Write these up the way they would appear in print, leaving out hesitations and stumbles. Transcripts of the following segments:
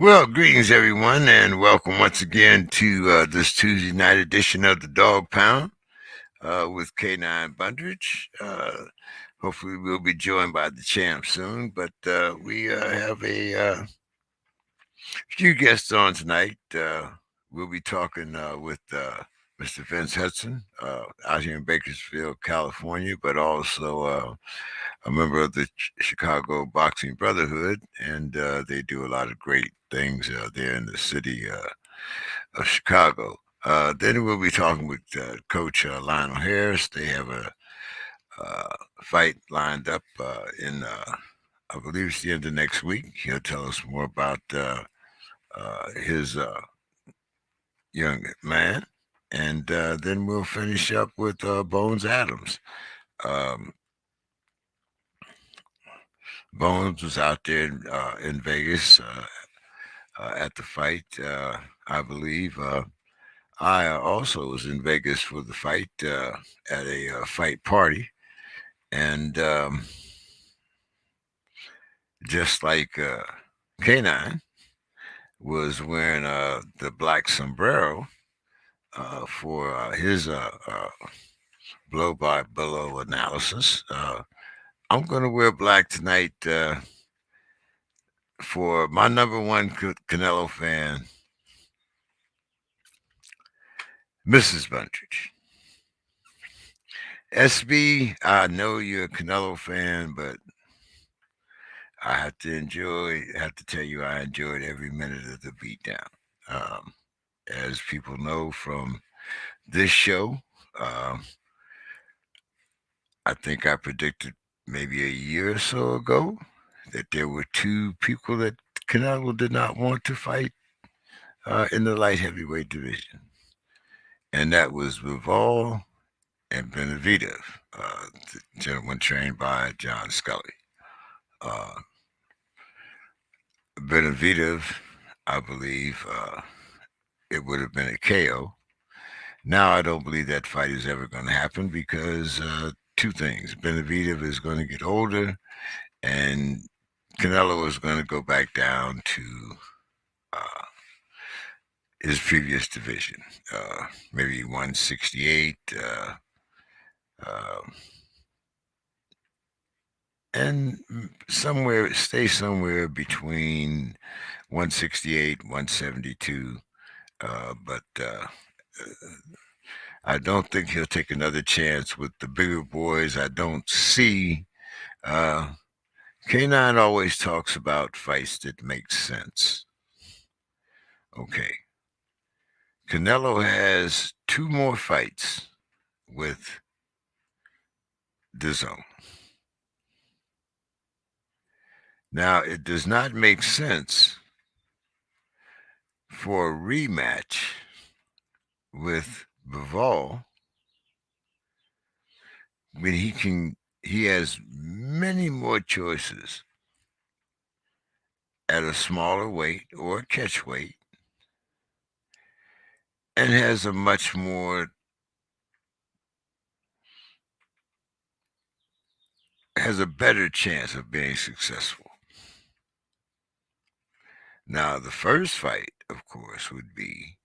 Well, greetings everyone, and welcome once again to this Tuesday night edition of the Dog Pound with K9 Bundridge. Hopefully, we'll be joined by the champ soon, but we have a few guests on tonight. We'll be talking with Mr. Vince Hudson out here in Bakersfield, California, but also a member of the Chicago Boxing Brotherhood, and they do a lot of great things there in the city of Chicago. Then we'll be talking with Coach Lionel Harris. They have a fight lined up I believe it's the end of next week. He'll tell us more about his young man. And then we'll finish up with Bones Adams. Um, Bones was out there in Vegas at the fight, I believe. I also was in Vegas for the fight at a fight party, and just like K9 was wearing the black sombrero for his blow by blow analysis. I'm going to wear black tonight for my number one Canelo fan, Mrs. Bundridge. SB, I know you're a Canelo fan, but I have to tell you, I enjoyed every minute of the beatdown. Um, as people know from this show, um, I think I predicted maybe a year or so ago that there were two people that Canelo did not want to fight in the light heavyweight division, and that was Bivol and Benavidez, the gentleman trained by John Scully. Uh, Benavidez, I believe, it would have been a KO. Now I don't believe that fight is ever going to happen because two things: Benavidez is going to get older, and Canelo is going to go back down to uh, his previous division, maybe 168, uh, and stay somewhere between 168, 172. But I don't think he'll take another chance with the bigger boys. I don't see. K9 always talks about fights that make sense. Okay. Canelo has two more fights with the zone. Now, it does not make sense for a rematch with Bivol when he has many more choices at a smaller weight or a catch weight and has a much more has a better chance of being successful. Now, the first fight, of course, would be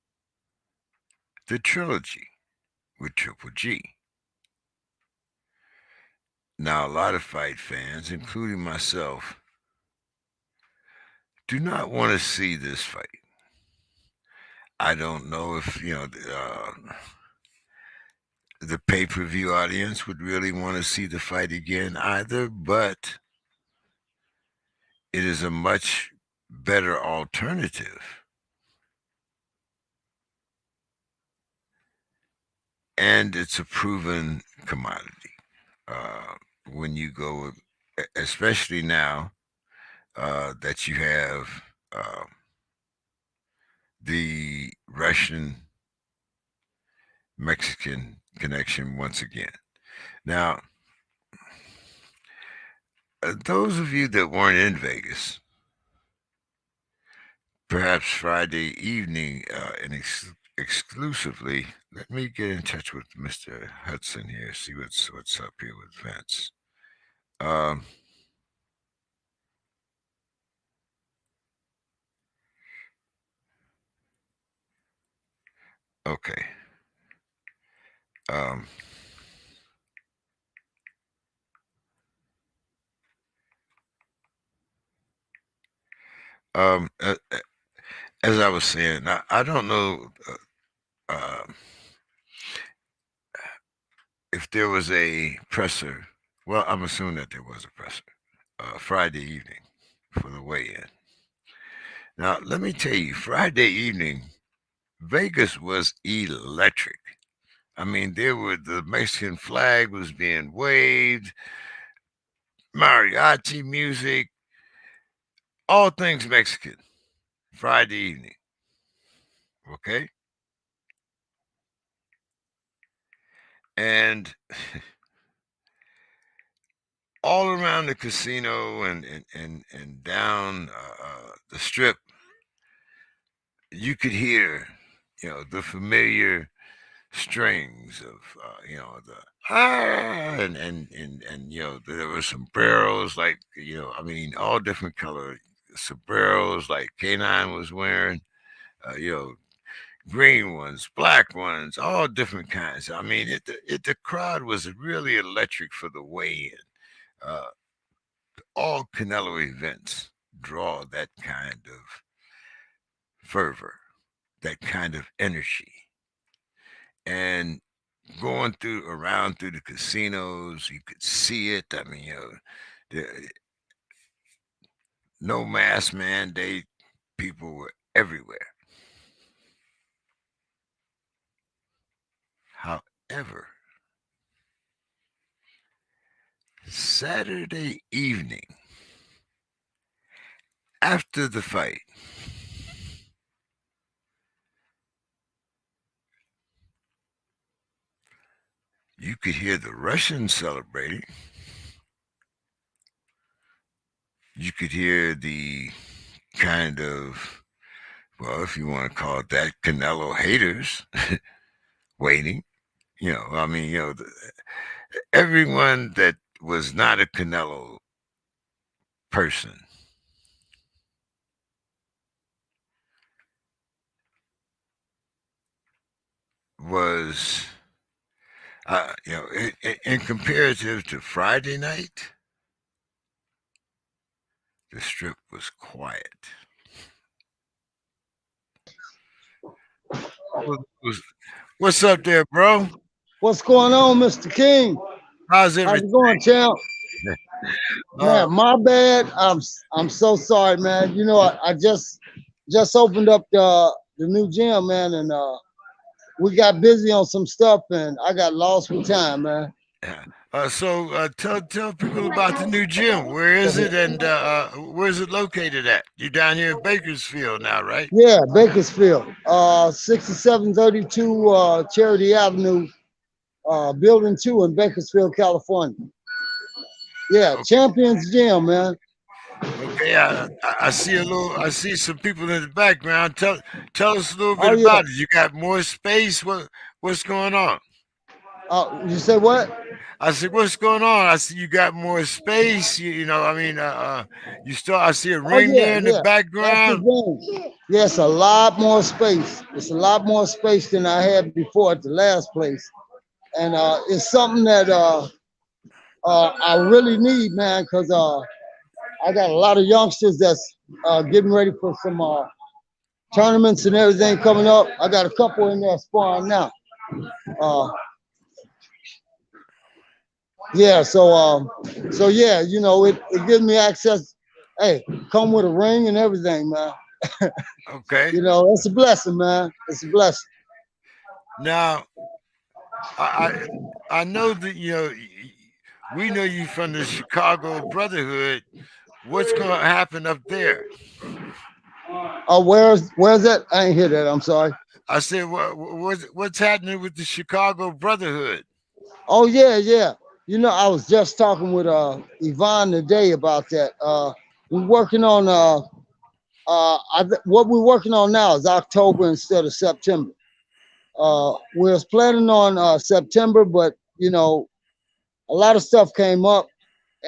the trilogy with Triple G. Now, a lot of fight fans, including myself, do not want to see this fight. I don't know if, the pay-per-view audience would really want to see the fight again either, but it is a much better alternative. And it's a proven commodity. When you go, especially now that you have the Russian Mexican connection once again. Now, those of you that weren't in Vegas, perhaps Friday evening and exclusively, let me get in touch with Mr. Hudson here, see what's up here with Vince. Um, Okay. Um, um, uh, uh, as I was saying, I don't know if there was a presser. Well, I'm assuming that there was a presser Friday evening for the weigh-in. Now, let me tell you, Friday evening, Vegas was electric. I mean, the Mexican flag was being waved, mariachi music, all things Mexican. Friday evening, okay, and all around the casino and down the strip, you could hear, the familiar strings of, the and there were sombreros like, I mean, all different color sombreros like K9 was wearing, you know, green ones, black ones, all different kinds. I mean, the crowd was really electric for the weigh-in. Uh, all Canelo events draw that kind of fervor, that kind of energy. And going through the casinos, you could see it. I mean, the, no mask mandate, people were everywhere. However, Saturday evening after the fight, you could hear the Russians celebrating. You could hear the kind of, well, if you want to call it that, Canelo haters waiting. I mean, everyone that was not a Canelo person was, in comparative to Friday night, the strip was quiet. What's up there, bro? What's going on, Mr. King? How's How's it everything? going, champ? Uh, Man, my bad. I'm so sorry, man. I just opened up the new gym, man, and we got busy on some stuff, and I got lost with time, man. yeah. So tell people about the new gym. Where Go is ahead. it, and where's it located at? You're down here in Bakersfield now, right? Yeah, Bakersfield, 6732 Charity Avenue, Building 2 in Bakersfield, California. Yeah, Okay. Champions Gym, man. Okay. I see a little. I see some people in the background. Tell us a little bit Oh yeah. about it. You got more space. What's going on? You say what? I said, what's going on? I see you got more space. I mean, you still. I see a Oh ring yeah, there in the yeah. That's the background. thing. Yes, a lot more space. It's a lot more space than I had before at the last place, and it's something that I really need, man, because I got a lot of youngsters that's getting ready for some tournaments and everything coming up. I got a couple in there sparring now. Uh, yeah, so yeah, it gives me access. Hey, come with a ring and everything, man. Okay. It's a blessing, man. It's a blessing. Now, I I know that we know you from the Chicago Brotherhood. What's going to happen up there? Where's that? I ain't hear that. I'm sorry. I said, what's happening with the Chicago Brotherhood? Oh yeah, yeah. I was just talking with Yvonne today about that. We're working on what we're working on now is October instead of September. We was planning on September, but a lot of stuff came up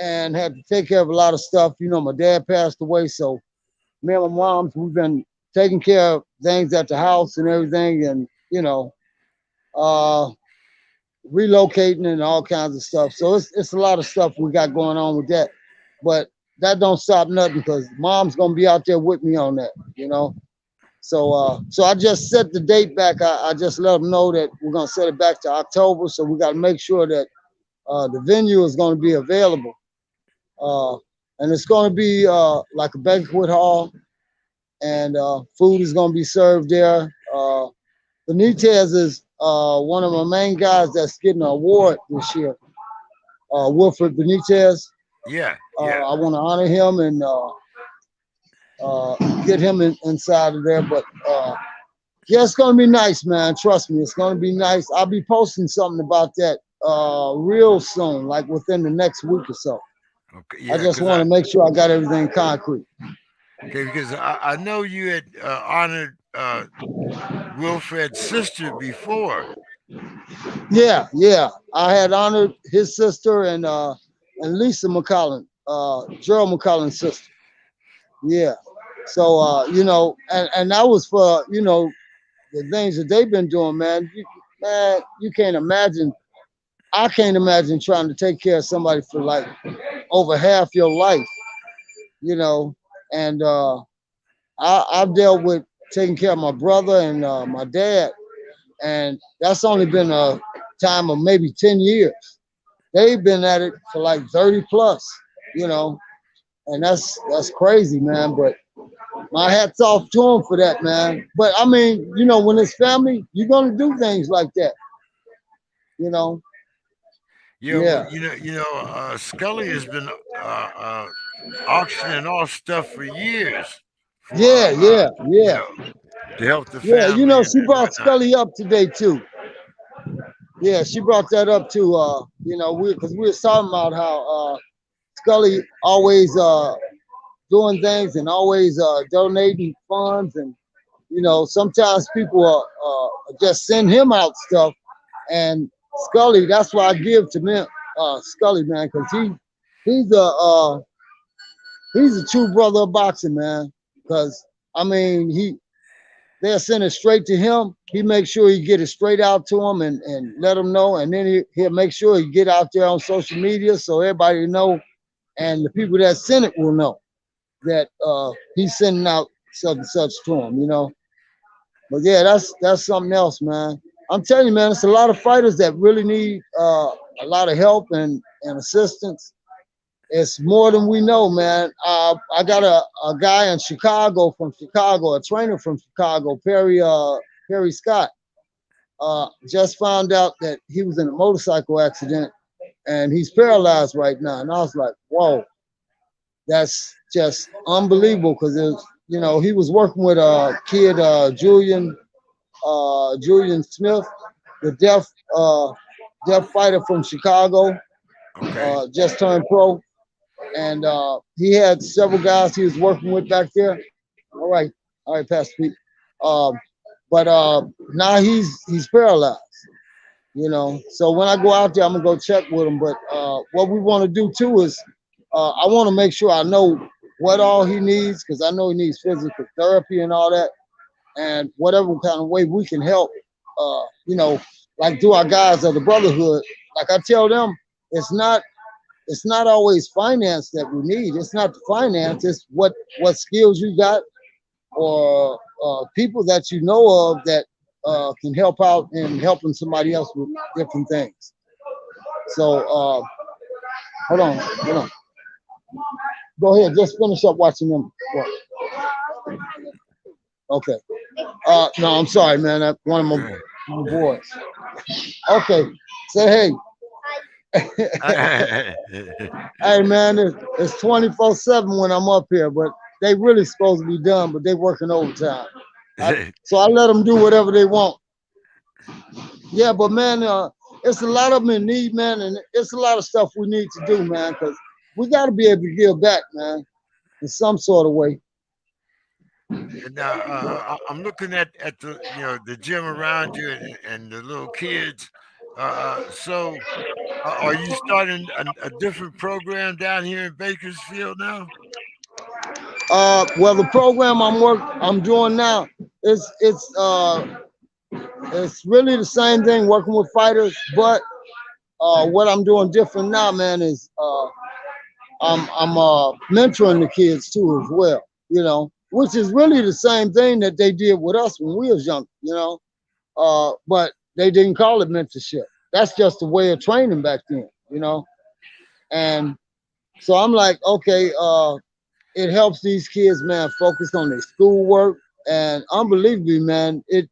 and had to take care of a lot of stuff. My dad passed away, so me and my mom's we've been taking care of things at the house and everything, and you know, uh, relocating and all kinds of stuff. So it's a lot of stuff we got going on with that. But that don't stop nothing because mom's gonna be out there with me on that, you know. So I just set the date back. I just let them know that we're gonna set it back to October. So we got to make sure that the venue is going to be available, uh, and it's going to be like a banquet hall, and food is going to be served there. Benitez is one of my main guys that's getting an award this year. Wilfred Benitez. Yeah, yeah. I want to honor him and get him inside of there. But yeah, it's gonna be nice, man. Trust me, it's gonna be nice. I'll be posting something about that real soon, like within the next week or so. Okay, I yeah, just because want to make sure I got everything concrete. I know you had honored Wilfred's sister before. Yeah, yeah. I had honored his sister and Lisa McCollin, Gerald McCollin's sister. Yeah. So and that was for the things that they've been doing, man. Man, you can't imagine. I can't imagine trying to take care of somebody for like over half your life, you know. And I've dealt with taking care of my brother and my dad, and that's only been a time of maybe 10 years. They've been at it for like 30 plus, you know, and that's crazy, man. But my hat's off to them for that, man. But I mean, when it's family, you're gonna do things like that, you know. Yeah, well, Yeah, Scully has been auctioning off stuff for years for yeah, yeah, yeah, to help the yeah. family She and brought whatnot. Scully up today too. Yeah, she brought that up too. Because we were talking about how Scully always doing things and always donating funds, and sometimes people just send him out stuff, and Scully. That's why I give to me, Scully, man, because he's a he's a true brother of boxing, man. Because I mean, they'll send it straight to him. He makes sure he get it straight out to him and let them know. And then he'll make sure he get out there on social media so everybody know. And the people that send it will know that he's sending out such and such to him, But yeah, that's something else, man. I'm telling you, man, it's a lot of fighters that really need a lot of help and assistance. It's more than we know, man. I got a guy in Chicago from Chicago, a trainer from Chicago, Perry Scott. Just found out that he was in a motorcycle accident and he's paralyzed right now. And I was like, whoa, that's just unbelievable because he was working with a kid, Julian Smith, the deaf fighter from Chicago, Okay. just turned pro, and he had several guys he was working with back there. All right, Pastor Pete. Um, but now he's paralyzed. So when I go out there, I'm gonna go check with him. But what we want to do too is I want to make sure I know what all he needs because I know he needs physical therapy and all that, and whatever kind of way we can help. Uh, you know, like do our guys of the brotherhood. Like I tell them, it's not always finance that we need. It's not the finance. It's what skills you got or people that you know of that can help out in helping somebody else with different things. So hold on. Go ahead, just finish up watching them. Okay. No, I'm sorry, man. One of my boys. Okay. Say hey. Hey, man, it's 24/7 when I'm up here, but they really supposed to be done, but they working overtime. So I let them do whatever they want. Yeah, but man, it's a lot of them in need, man, and it's a lot of stuff we need to do, man, because we got to be able to give back, man, in some sort of way. Now I'm looking at the gym around you and the little kids. So are you starting a different program down here in Bakersfield now? Well, the program I'm doing now is it's It's really the same thing working with fighters, but what I'm doing different now, man, is I'm mentoring the kids too as well. You know, which is really the same thing that they did with us when we was young. You know, but they didn't call it mentorship. That's just a way of training back then. You know, and so I'm like, okay, it helps these kids, man, focus on their schoolwork. And unbelievably, man, it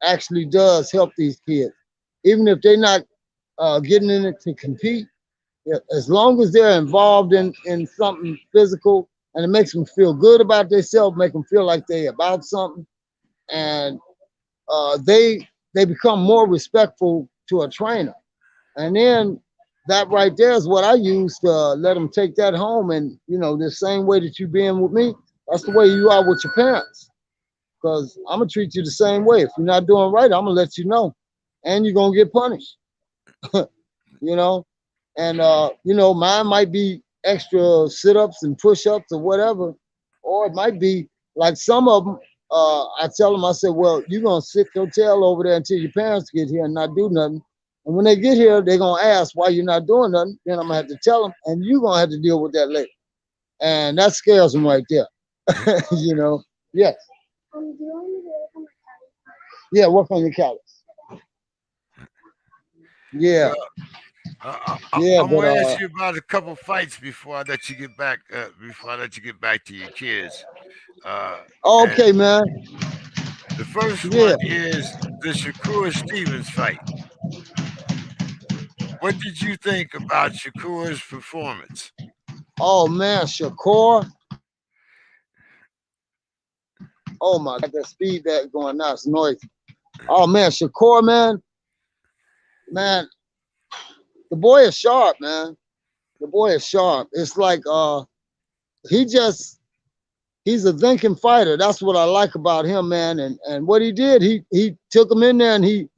actually does help these kids. Even if they're not getting in it to compete, yeah, as long as they're involved in something physical and it makes them feel good about themselves, make them feel like they about something, and they become more respectful to a trainer. And then that right there is what I use to let them take that home. And the same way that you being with me, that's the way you are with your parents. Because I'm gonna treat you the same way. If you're not doing right, I'm gonna let you know, and you're gonna get punished. you know, and mine might be extra sit-ups and push-ups or whatever, or it might be like some of them. I tell them, I said, well, you're gonna sit your tail over there until your parents get here and not do nothing. And when they get here, they're gonna ask why you're not doing nothing. Then I'm gonna have to tell them, and you're gonna have to deal with that later. And that scares them right there. Yes. Yeah, work on your callus. Yeah, Well, yeah, I'm but gonna ask you about a couple fights before I let you get back. Before I let you get back to your kids. Uh, and okay, man. the first Yeah. one is the Shakur Stevens fight. What did you think about Shakur's performance? Oh man, Shakur. Oh my God, that speed that going now, it's noisy. Oh man, Shakur, man, the boy is sharp, man. The boy is sharp. It's like he just he's a thinking fighter. That's what I like about him, man. And what he did, he took him in there and he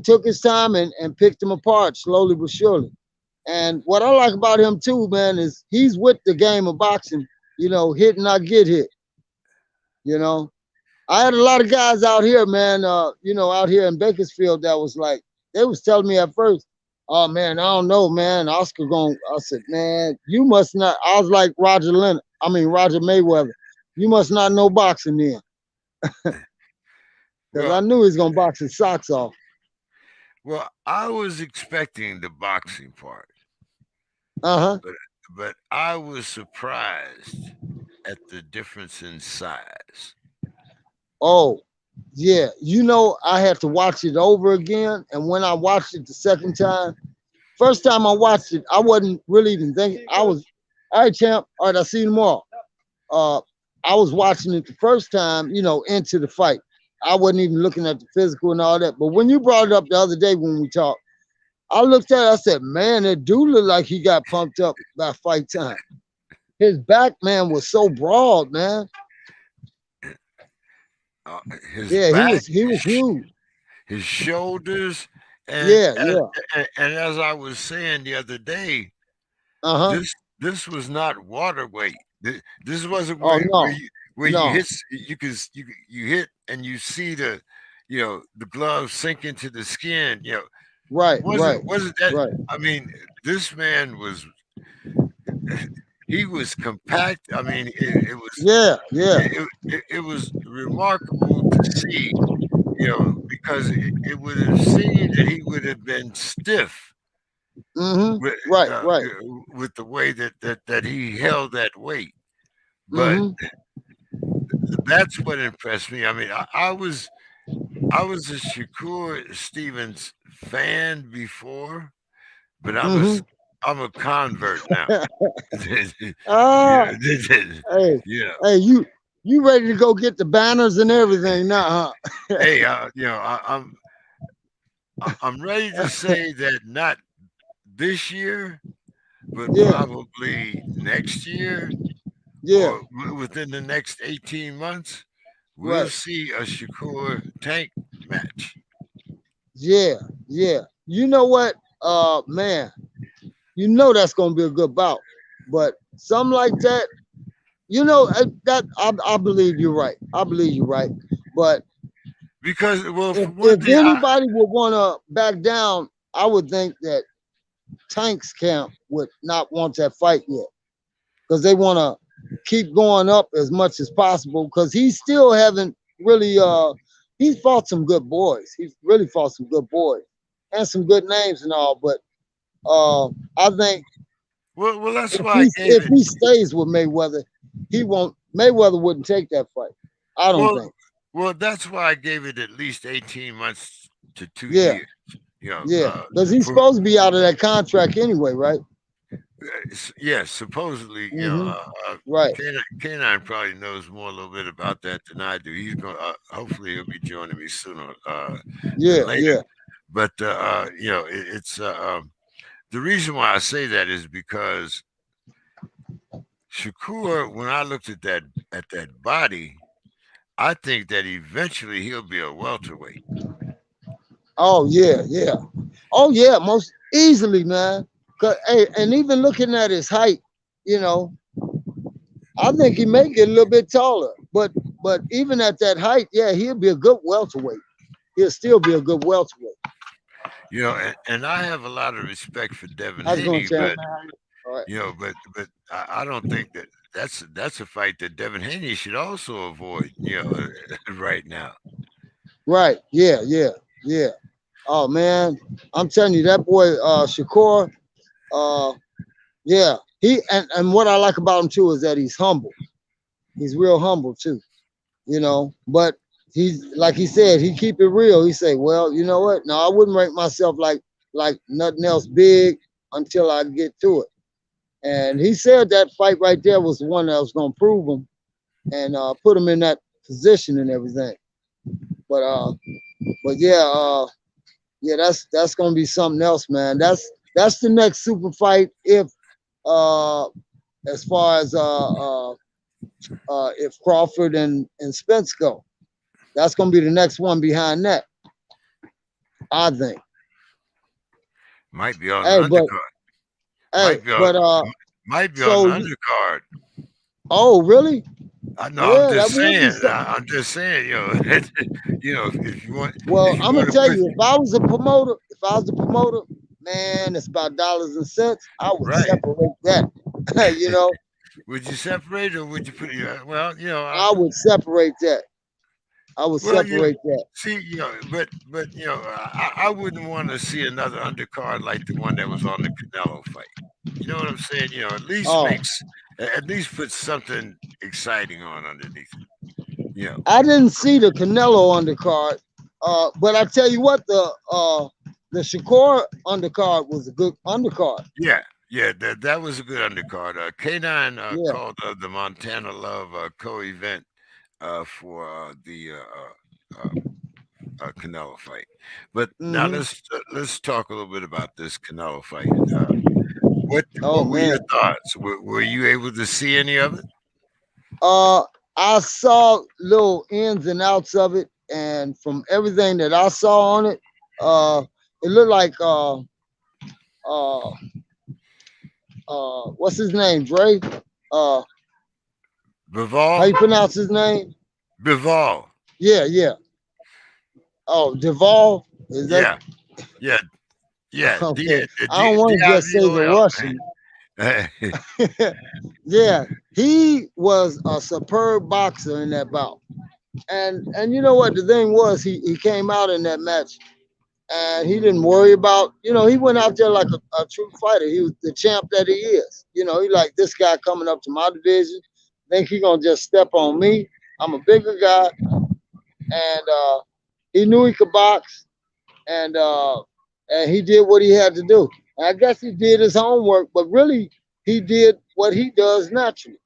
took his time and picked him apart slowly but surely. And what I like about him too, man, is he's with the game of boxing. Hit and not get hit. You know, I had a lot of guys out here, man. Out here in Bakersfield, that was like they was telling me at first, "Oh man, I don't know, man. Oscar going." I said, "Man, you must not." I was like Roger Mayweather. You must not know boxing then, because I Well, knew he was gonna box his socks off. I was expecting the boxing part, Uh huh. but I was surprised at the difference in size. Oh, yeah. I had to watch it over again, and when I watched it the second time, first time I watched it, I wasn't really even thinking. I was, all right, champ. All right, I see you tomorrow. uh, I was watching it the first time, into the fight. I wasn't even looking at the physical and all that. But when you brought it up the other day when we talked, I looked at it, I said, man, that dude looked like he got pumped up by fight time. His back, man, was so broad, man. Uh, his Yeah, he back, was he was huge. his shoulders, and Yeah, as, yeah. and as I was saying the other day, Uh-huh. this was not water weight. This wasn't Oh where no, you no. hit you hit and you see the glove sink into the skin. Right, right, Wasn't that? right. I mean, this man was he was compact. I mean, Yeah, yeah. it was remarkable to see. Because it would have seemed that he would have been stiff Mm-hmm. with Right, right. the way that he held that weight. But Mm-hmm. that's what impressed me. I mean, I was a Shakur Stevens fan before, but Mm-hmm. I'm a convert now. Ah, Yeah, hey, yeah. hey, you ready to go get the banners and everything now, huh? Hey, I'm ready to say that not this year, but Yeah, probably next year yeah, or within the next 18 months, we'll right. see a Shakur Tank match. Yeah, yeah. You know what? Man, that's gonna be a good bout. But something like that, that I believe you're right. I believe you're right. But Because, well, for one If thing, anybody would want to back down, I would think that Tank's camp would not want that fight yet, because they want to keep going up as much as possible. Because he still haven't really he's fought some good boys. He's really fought some good boys and some good names and all. But I think well, that's if why I he gave if it. he stays with Mayweather, he won't. Mayweather wouldn't take that fight. I don't Well, think. well, that's why I gave it at least 18 months to two Yeah, years. You know, yeah, because he's for supposed to be out of that contract anyway, right? yes, supposedly, Mm-hmm. Right. Canine probably knows more a little bit about that than I do. He's going. Hopefully, he'll be joining me sooner than Yeah, later. yeah. But it's the reason why I say that is because Shakur, when I looked at that body, I think that eventually he'll be a welterweight. Oh yeah, yeah. Oh yeah, most easily, man. Cause hey, and even looking at his height, you know, I think he may get a little bit taller. But even at that height, yeah, he'll be a good welterweight. He'll still be a good welterweight. And I have a lot of respect for Devin How's it going, Haney, champ? but All right. I don't think that that's a fight that Devin Haney should also avoid. Right now. Right. Yeah, yeah, yeah. Oh man, I'm telling you, that boy Shakur, uh, yeah. And what I like about him too is that he's humble. He's real humble too. But he's like he said, he keep it real. He say, well, you know what? No, I wouldn't rank myself like nothing else big until I get to it. And he said that fight right there was the one that was gonna prove him and put him in that position and everything. But yeah, that's gonna be something else, man. That's the next super fight uh as far as if Crawford and Spence go. That's gonna be the next one behind that, I think. Might be on the Hey, undercard. hey, Might be on but might be on the so undercard. oh really? I know. I'm Yeah, that just would be saying. something. I'm just saying. If you want, Well, if you I'm gonna want to tell put you, if I was the promoter, man, it's about dollars and cents. I would right, separate that. you know, would you separate or would you put? Well, I would separate that. I would well, separate that. see, but I wouldn't want to see another undercard like the one that was on the Canelo fight. You know what I'm saying? Oh, At least put something exciting on underneath it. You know. I didn't see the Canelo undercard, but I tell you what, the Shakur undercard was a good undercard. Yeah, yeah, that was a good undercard. K9 Yeah. called the Montana Love co-event for Canelo fight. But now Mm-hmm. let's talk a little bit about this Canelo fight. Oh What were man. your thoughts? Were you able to see any of it? Uh, I saw little ins and outs of it, and from everything that I saw on it, uh, it looked like uh, what's his name, Dre? Uh, how Bivol, you pronounce his name? Bivol, Yeah, yeah. Oh, Duvall. Is that yeah, yeah, yeah. okay? I don't want to just say the Divol, Russian. man. Yeah, he was a superb boxer in that bout. And you know what the thing was, he came out in that match and he didn't worry about, he went out there like a true fighter. He was the champ that he is. He like, this guy coming up to my division, think he gonna just step on me. I'm a bigger guy, and he knew he could box, and he did what he had to do. And I guess he did his homework, but really he did what he does naturally.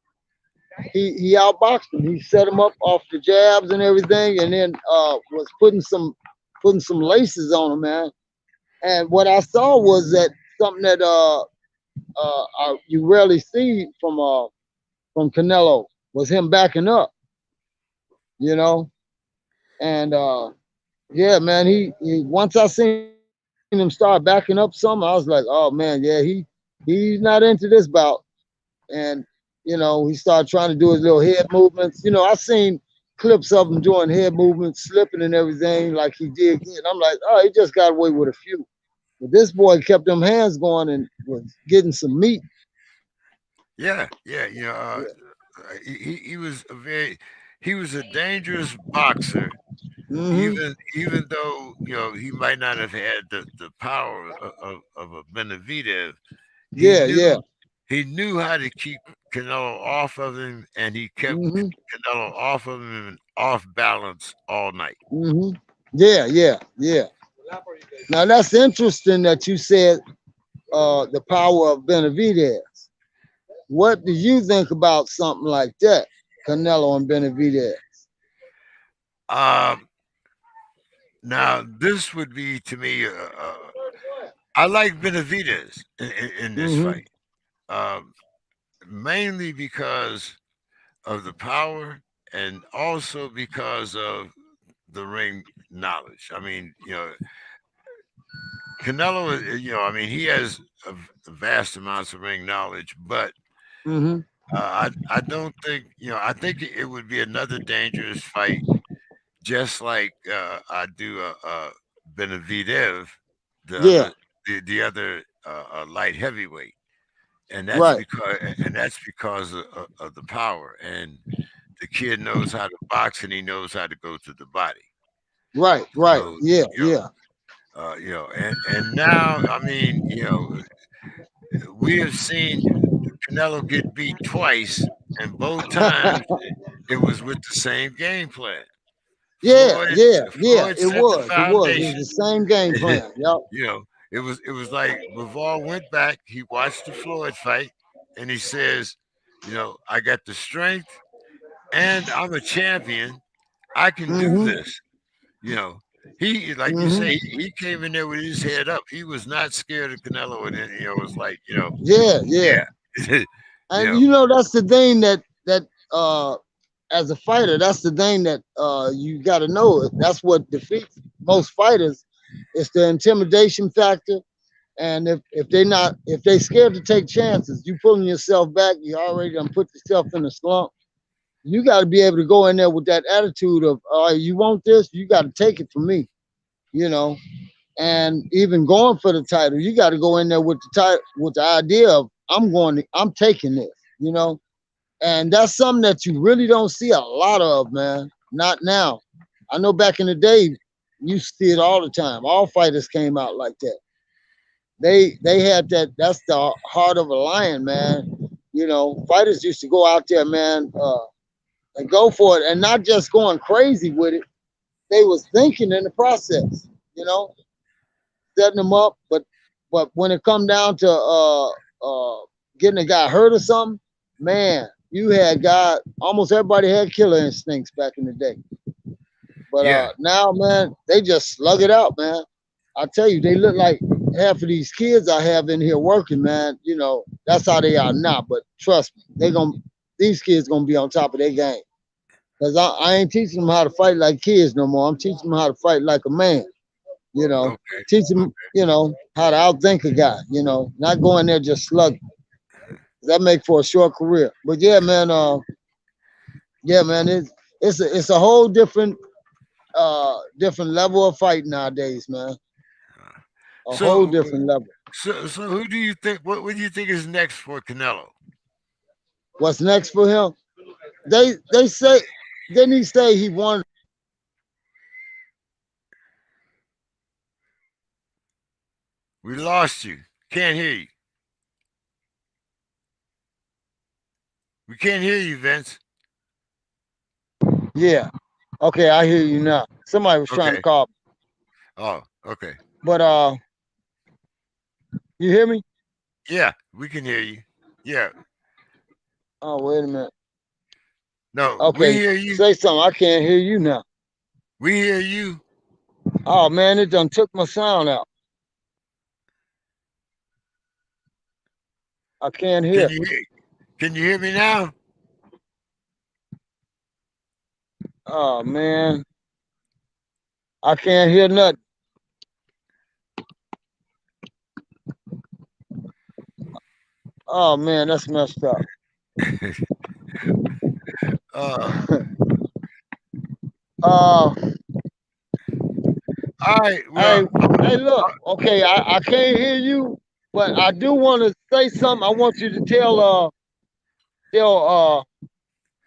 He outboxed him. He set him up off the jabs and everything, and then was putting some laces on him, man. And what I saw was that something that you rarely see from Canelo was him backing up, you know. And yeah, man, he once I seen him start backing up some, I was like, oh man, yeah, he's not into this bout. And he started trying to do his little head movements. I seen clips of him doing head movements, slipping and everything like he did. And I'm like, oh, he just got away with a few. But this boy kept them hands going and was getting some meat. Yeah, yeah. He was a very he was a dangerous boxer. Mm-hmm. Even though he might not have had the power of a Benavidez, he Yeah, yeah. knew he knew how to keep Canelo off of him, and he kept Mm-hmm. Canelo off of him and off balance all night. Mm-hmm. Yeah, yeah, yeah. Now that's interesting that you said the power of Benavidez. What do you think about something like that, Canelo and Benavidez? Um, Now this would be to me. I like Benavidez in this Mm-hmm. fight, um, mainly because of the power and also because of the ring knowledge. I mean, Canelo, I mean, he has vast amounts of ring knowledge, but Mm-hmm. I don't think, I think it would be another dangerous fight, just like I do Benavidez, the Yeah. other, the other light heavyweight, Right. and that's because of the power, and the kid knows how to box and he knows how to go to the body. Right. Right. So Yeah. you know, Yeah. and now I mean, we have seen Canelo get beat twice, and both times it was with the same game plan. Yeah. Floyd Yeah. Yeah. Floyd It set the was. It was. It was foundation. the same game plan. Yep. It was like Bivol went back, he watched the Floyd fight, and he says, I got the strength and I'm a champion. I can do Mm-hmm. this. You know, he like you Mm-hmm. say, he came in there with his head up. He was not scared of Canelo, and it was like, Yeah. Yeah. yeah, you And know, that's the thing that as a fighter, that's the thing that you got to know. That's what defeats most fighters. It's the intimidation factor. And if they scared to take chances, you pulling yourself back. You already done put yourself in a slump. You got to be able to go in there with that attitude of, you want this, you got to take it from me. You know, and even going for the title, you got to go in there with the title, with the idea of I'm taking this. You know, and that's something that you really don't see a lot of, man. Not now. I know back in the day, you see it all the time. All fighters came out like that. They had that. That's the heart of a lion, man. Fighters used to go out there, man, and go for it, and not just going crazy with it. They was thinking in the process, you know, setting them up. But when it come down to getting a guy hurt or something, man, you had guy almost everybody had killer instincts back in the day. But yeah, now, man, they just slug it out, man. I tell you, they look like half of these kids I have in here working, man. That's how they are now. But trust me, these kids gonna be on top of their game. Cause I ain't teaching them how to fight like kids no more. I'm teaching them how to fight like a man. You know, okay, teach them, okay, how to outthink a guy. Not going there just slugging. That make for a short career. But yeah, man. Yeah, man. It's a whole different level of fight nowadays, man. A whole so different level. so who do you think? What do you think is next for Canelo? What's next for him? They say didn't he say he wanted We lost you. Can't hear you. We can't hear you, Vince. yeah. Okay, I hear you now. Somebody was trying to Okay. call me. Oh, okay. But you hear me? Yeah, we can hear you. Yeah. Oh, wait a minute. No, we Okay, hear you. say something. I can't hear you now. We hear you. Oh man, it done took my sound out. I can't Can hear. you hear? Can you hear me now? Oh man, I can't hear nothing. Oh man, that's messed up. uh, Uh, All right. hey, Well, hey, look. Okay, I can't hear you, but I do want to say something. I want you to tell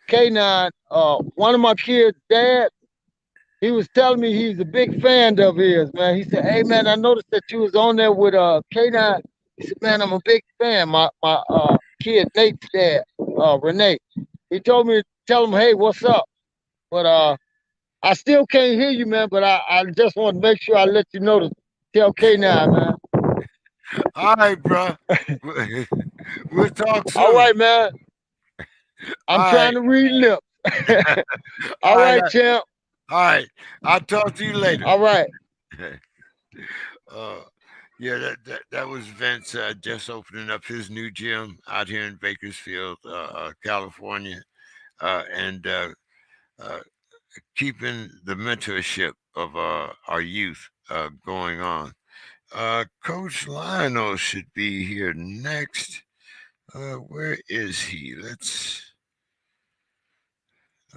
K9. One of my kids' dad. He was telling me he's a big fan of his, man. He said, "Hey, man, I noticed that you was on there with K9." He said, "Man, I'm a big fan. My kid Nate's dad, Renee. He told me to tell him, hey, what's up? But I still can't hear you, man. But I just want to make sure I let you know to tell K9, man. all right, bro. We'll talk All soon. right, man. All I'm trying right. to read lips. All All right. right, champ. All right. I'll talk to you later. All right. uh, yeah, that was Vince just opening up his new gym out here in Bakersfield, California, and uh, keeping the mentorship of our youth going on. Coach Lionel should be here next. Where is he? Let's.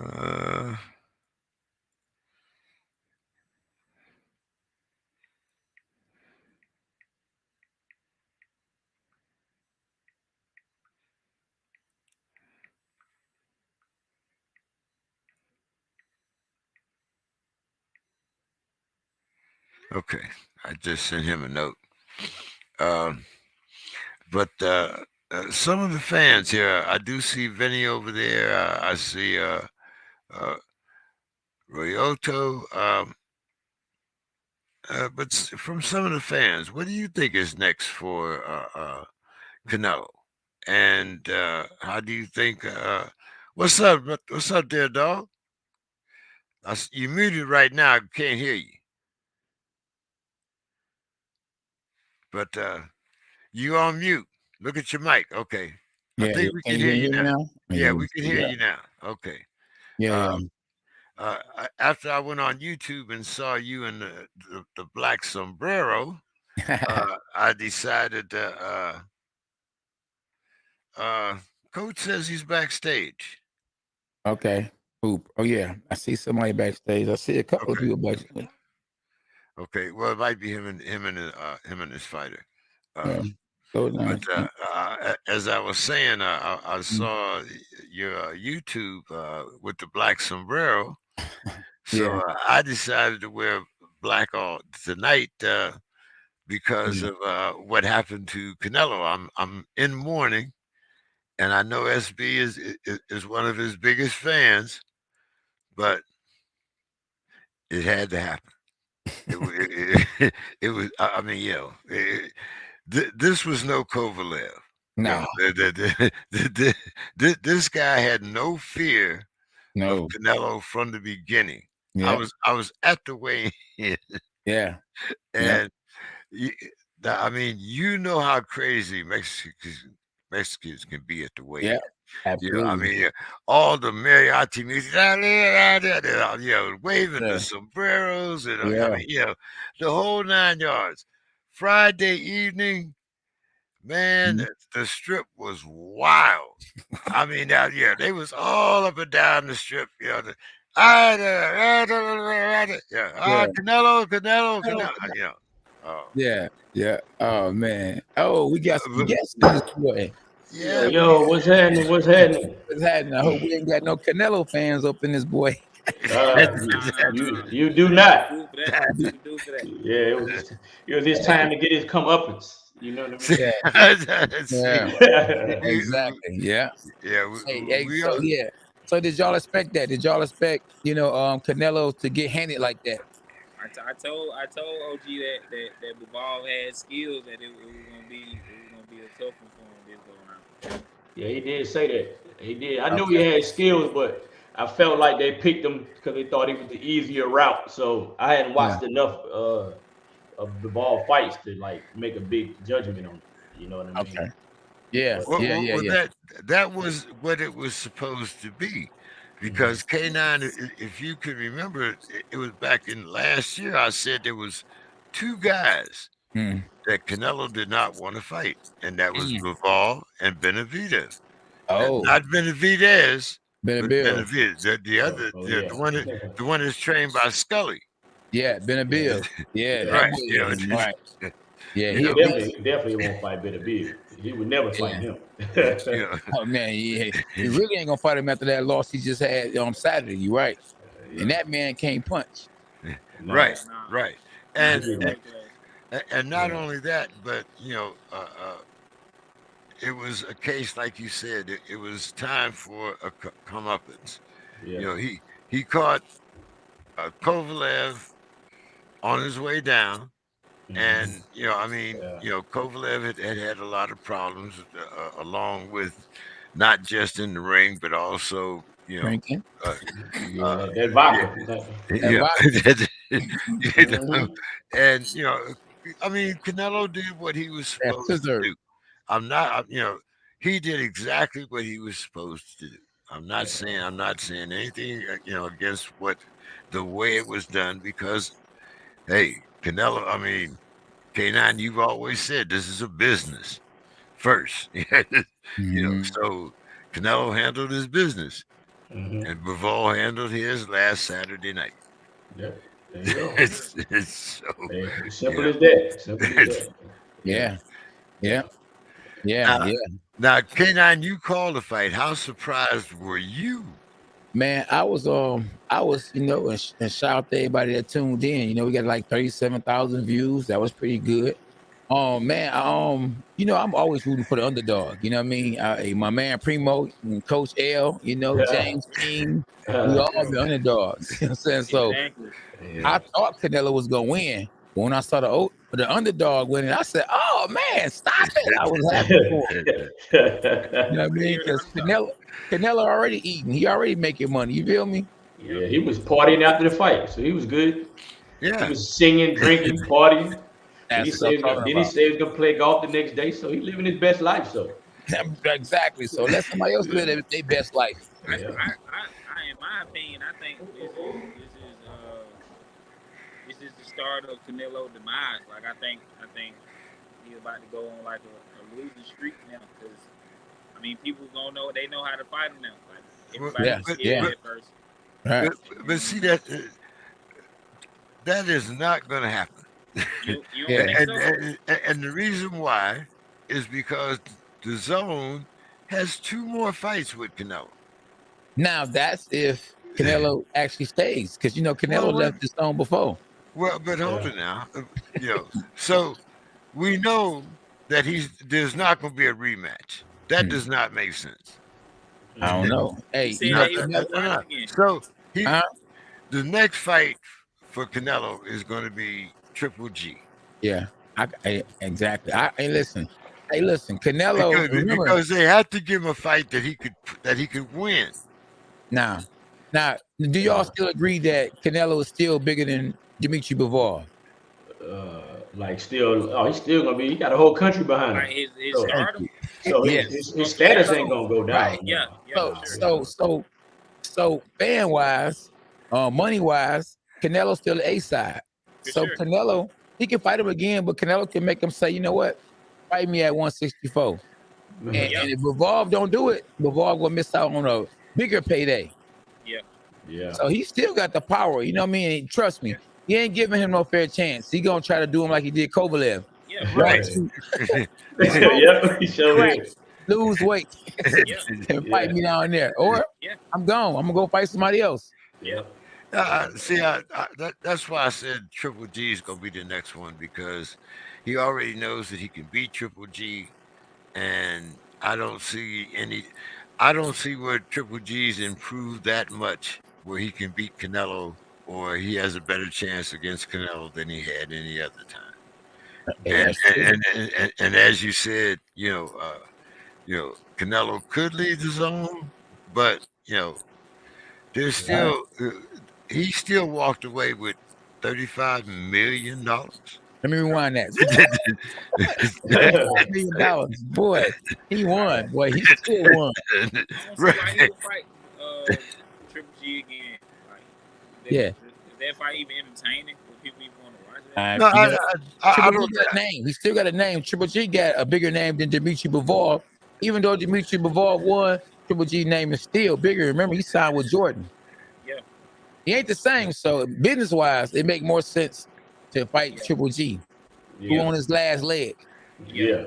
Uh, okay, I just sent him a note. Um, but some of the fans here, I do see Vinny over there. I see uh, Ryoto. But from some of the fans, what do you think is next for Canelo? And how do you think? What's up? What's up there, dog? You muted right now. I can't hear you. But you on mute. Look at your mic. Okay. I Yeah, think we can can you hear you hear me now. now? Yeah, we can hear Yeah, you now. Okay. yeah, Um, after I went on YouTube and saw you in the black sombrero, yeah. I decided uh, Coach says he's backstage. Okay. Oop. Oh yeah, I see somebody backstage. I see a couple of Okay. people backstage. Okay. Well, it might be him and his fighter. Uh, Yeah. Go but down. as I was saying, I Mm. saw your YouTube with the black sombrero. So Yeah, I decided to wear black all tonight because yeah, of what happened to Canelo. I'm in mourning, and I know SB is one of his biggest fans, but it had to happen. It was. I mean, this was no Kovalev. no, This guy had no fear of no, Canelo from the beginning. yep, I was at the weigh-in, yeah, yep, and you, I mean, you know how crazy Mexicans can be at the weigh-in. yep, I absolutely. mean, all the mariachi music, waving the Yeah, sombreros, and I yeah, mean, the whole 9 yards. Friday evening, man, mhm, the strip was wild. I mean, they was all up and down the strip. yeah, Canelo. Oh, yeah, yeah. Oh man. Oh, we got some but- guests in this boy. Yo, yeah, yo, what's happening? What's happening? What's happening? I hope we ain't got no Canelo fans up in this boy. You do not. Food for that. that's, You do for that. Yeah, it was his time to get his comeuppance. You know what I Yeah, see, yeah, mean? we, exactly. Yeah. yeah, Hey, we so are. yeah. So did y'all expect that? Did y'all expect, Canelo to get handed like that? I told OG that Bivol had skills that it was gonna be a tough one for him this go around. Yeah, he did say that. He did. I knew he Okay. had skills, but I felt like they picked him because they thought he was the easier route. So I hadn't Yeah. watched enough of the ball fights to like make a big judgment on it. You know what I mean? Okay. Yeah. But Yeah. Yeah. Yeah. That was what it was supposed to be, mhm. because K9, if you can remember, it was back in last year. I said there was two guys Mm. that Canelo did not want to fight, and that was Mm. Bivol and Benavidez. Oh. Not Benavidez, Benavides. The other, Yeah. the one that's trained by Scully. Yeah, Benavides. Yeah, that Right. boy You know, is right. Yeah, you he know, a He beast. definitely won't fight Bitter Bill. He would never fight Yeah. him. you know, Oh man, he really ain't gonna fight him after that loss he just had on Saturday. You right? And that man can't punch. No. right, Nah. right, Nah, and he weight class. and not Yeah. only that, but it was a case like you said. It was time for a comeuppance. Yeah. You know, he caught Kovalev on his way down. And Yeah. Kovalev had a lot of problems along with not just in the ring, but also Drinking. uh, Yeah, uh, that vodka. That yeah, vodka. and I mean, Canelo did what he was That supposed to scissor. do. He did exactly what he was supposed to do. I'm not saying anything against what the way it was done because hey, Canelo, I mean. K9, you've always said this is a business first. So Canelo handled his business and Bivol handled his last Saturday night. Yep. There you go. It's so Simple as that. Simple as that. Yeah. Now, now, K9, you called the fight. How surprised were you? Man, I was and shout out to everybody that tuned in. We got like 37,000 views. That was pretty good. Man, I'm always rooting for the underdog. You know what I mean? My man Primo and Coach L, James King, we all the underdogs. You know what I'm saying? So Exactly. I thought Canelo was gonna win. But when I saw the underdog winning, I said, "Oh man, stop it!" I was happy for him. You know what I mean? Because Canelo already eating. He already making money. You feel me? Yeah, he was partying after the fight, so he was good. He Yeah. was singing, drinking, partying. Then he That's what I'm said talking he about. said he was gonna play golf the next day, so he living his best life. So Exactly. So let somebody else live their best life. I, in my opinion, I think this is the start of Canelo demise. Like I think he's about to go on like a losing streak now because I mean people gonna know they know how to fight him now. Like everybody scared at first. Right. But see that is not going to happen. You don't think so? And the reason why is because the Zone has 2 more fights with Canelo. Now that's if Canelo actually stays, because Canelo left the Zone before. Well, but hold it now. So we know that there's not going to be a rematch. That does not make sense. I don't know. Hey, He said he was gonna fight again. So the next fight for Canelo is going to be Triple G. Yeah, exactly. Hey, listen, Canelo. Because they had to give him a fight that he could win. Now, do y'all still agree that Canelo is still bigger than Dimitri Bivol? he's still gonna be. He got a whole country behind him. Like his stardom. So his status ain't gonna go down. Right. Yeah. So fan wise, money wise, Canelo's still the A side. Canelo, he can fight him again, but Canelo can make him say, you know what, fight me at 164. And if Bivol don't do it, Bivol will miss out on a bigger payday. Yeah. So he still got the power. You know what I mean? And trust me, he ain't giving him no fair chance. He gonna try to do him like he did Kovalev. Yeah. Right. He sure is. Lose weight and fight me down there, or I'm gone. I'm gonna go fight somebody else. Yeah. That's why I said Triple G is gonna be the next one because he already knows that he can beat Triple G, and I don't see where Triple G's improved that much where he can beat Canelo or he has a better chance against Canelo than he had any other time. And as you said, Canelo could lead the Zone, but there's still he still walked away with $35 million. Let me rewind that. $35 million. Boy, he won. Boy, he still won. Right. He would fight Triple G again. Is that fight even entertaining? Would people even want to watch that? I don't got a name. He still got a name. Triple G got a bigger name than Dimitri Bivol. Even though Dimitri Bivol won, Triple G name is still bigger. Remember, he signed with Jordan. Yeah. He ain't the same. So business wise, it make more sense to fight Yeah. Triple G, who Yeah. on his last leg. Yeah.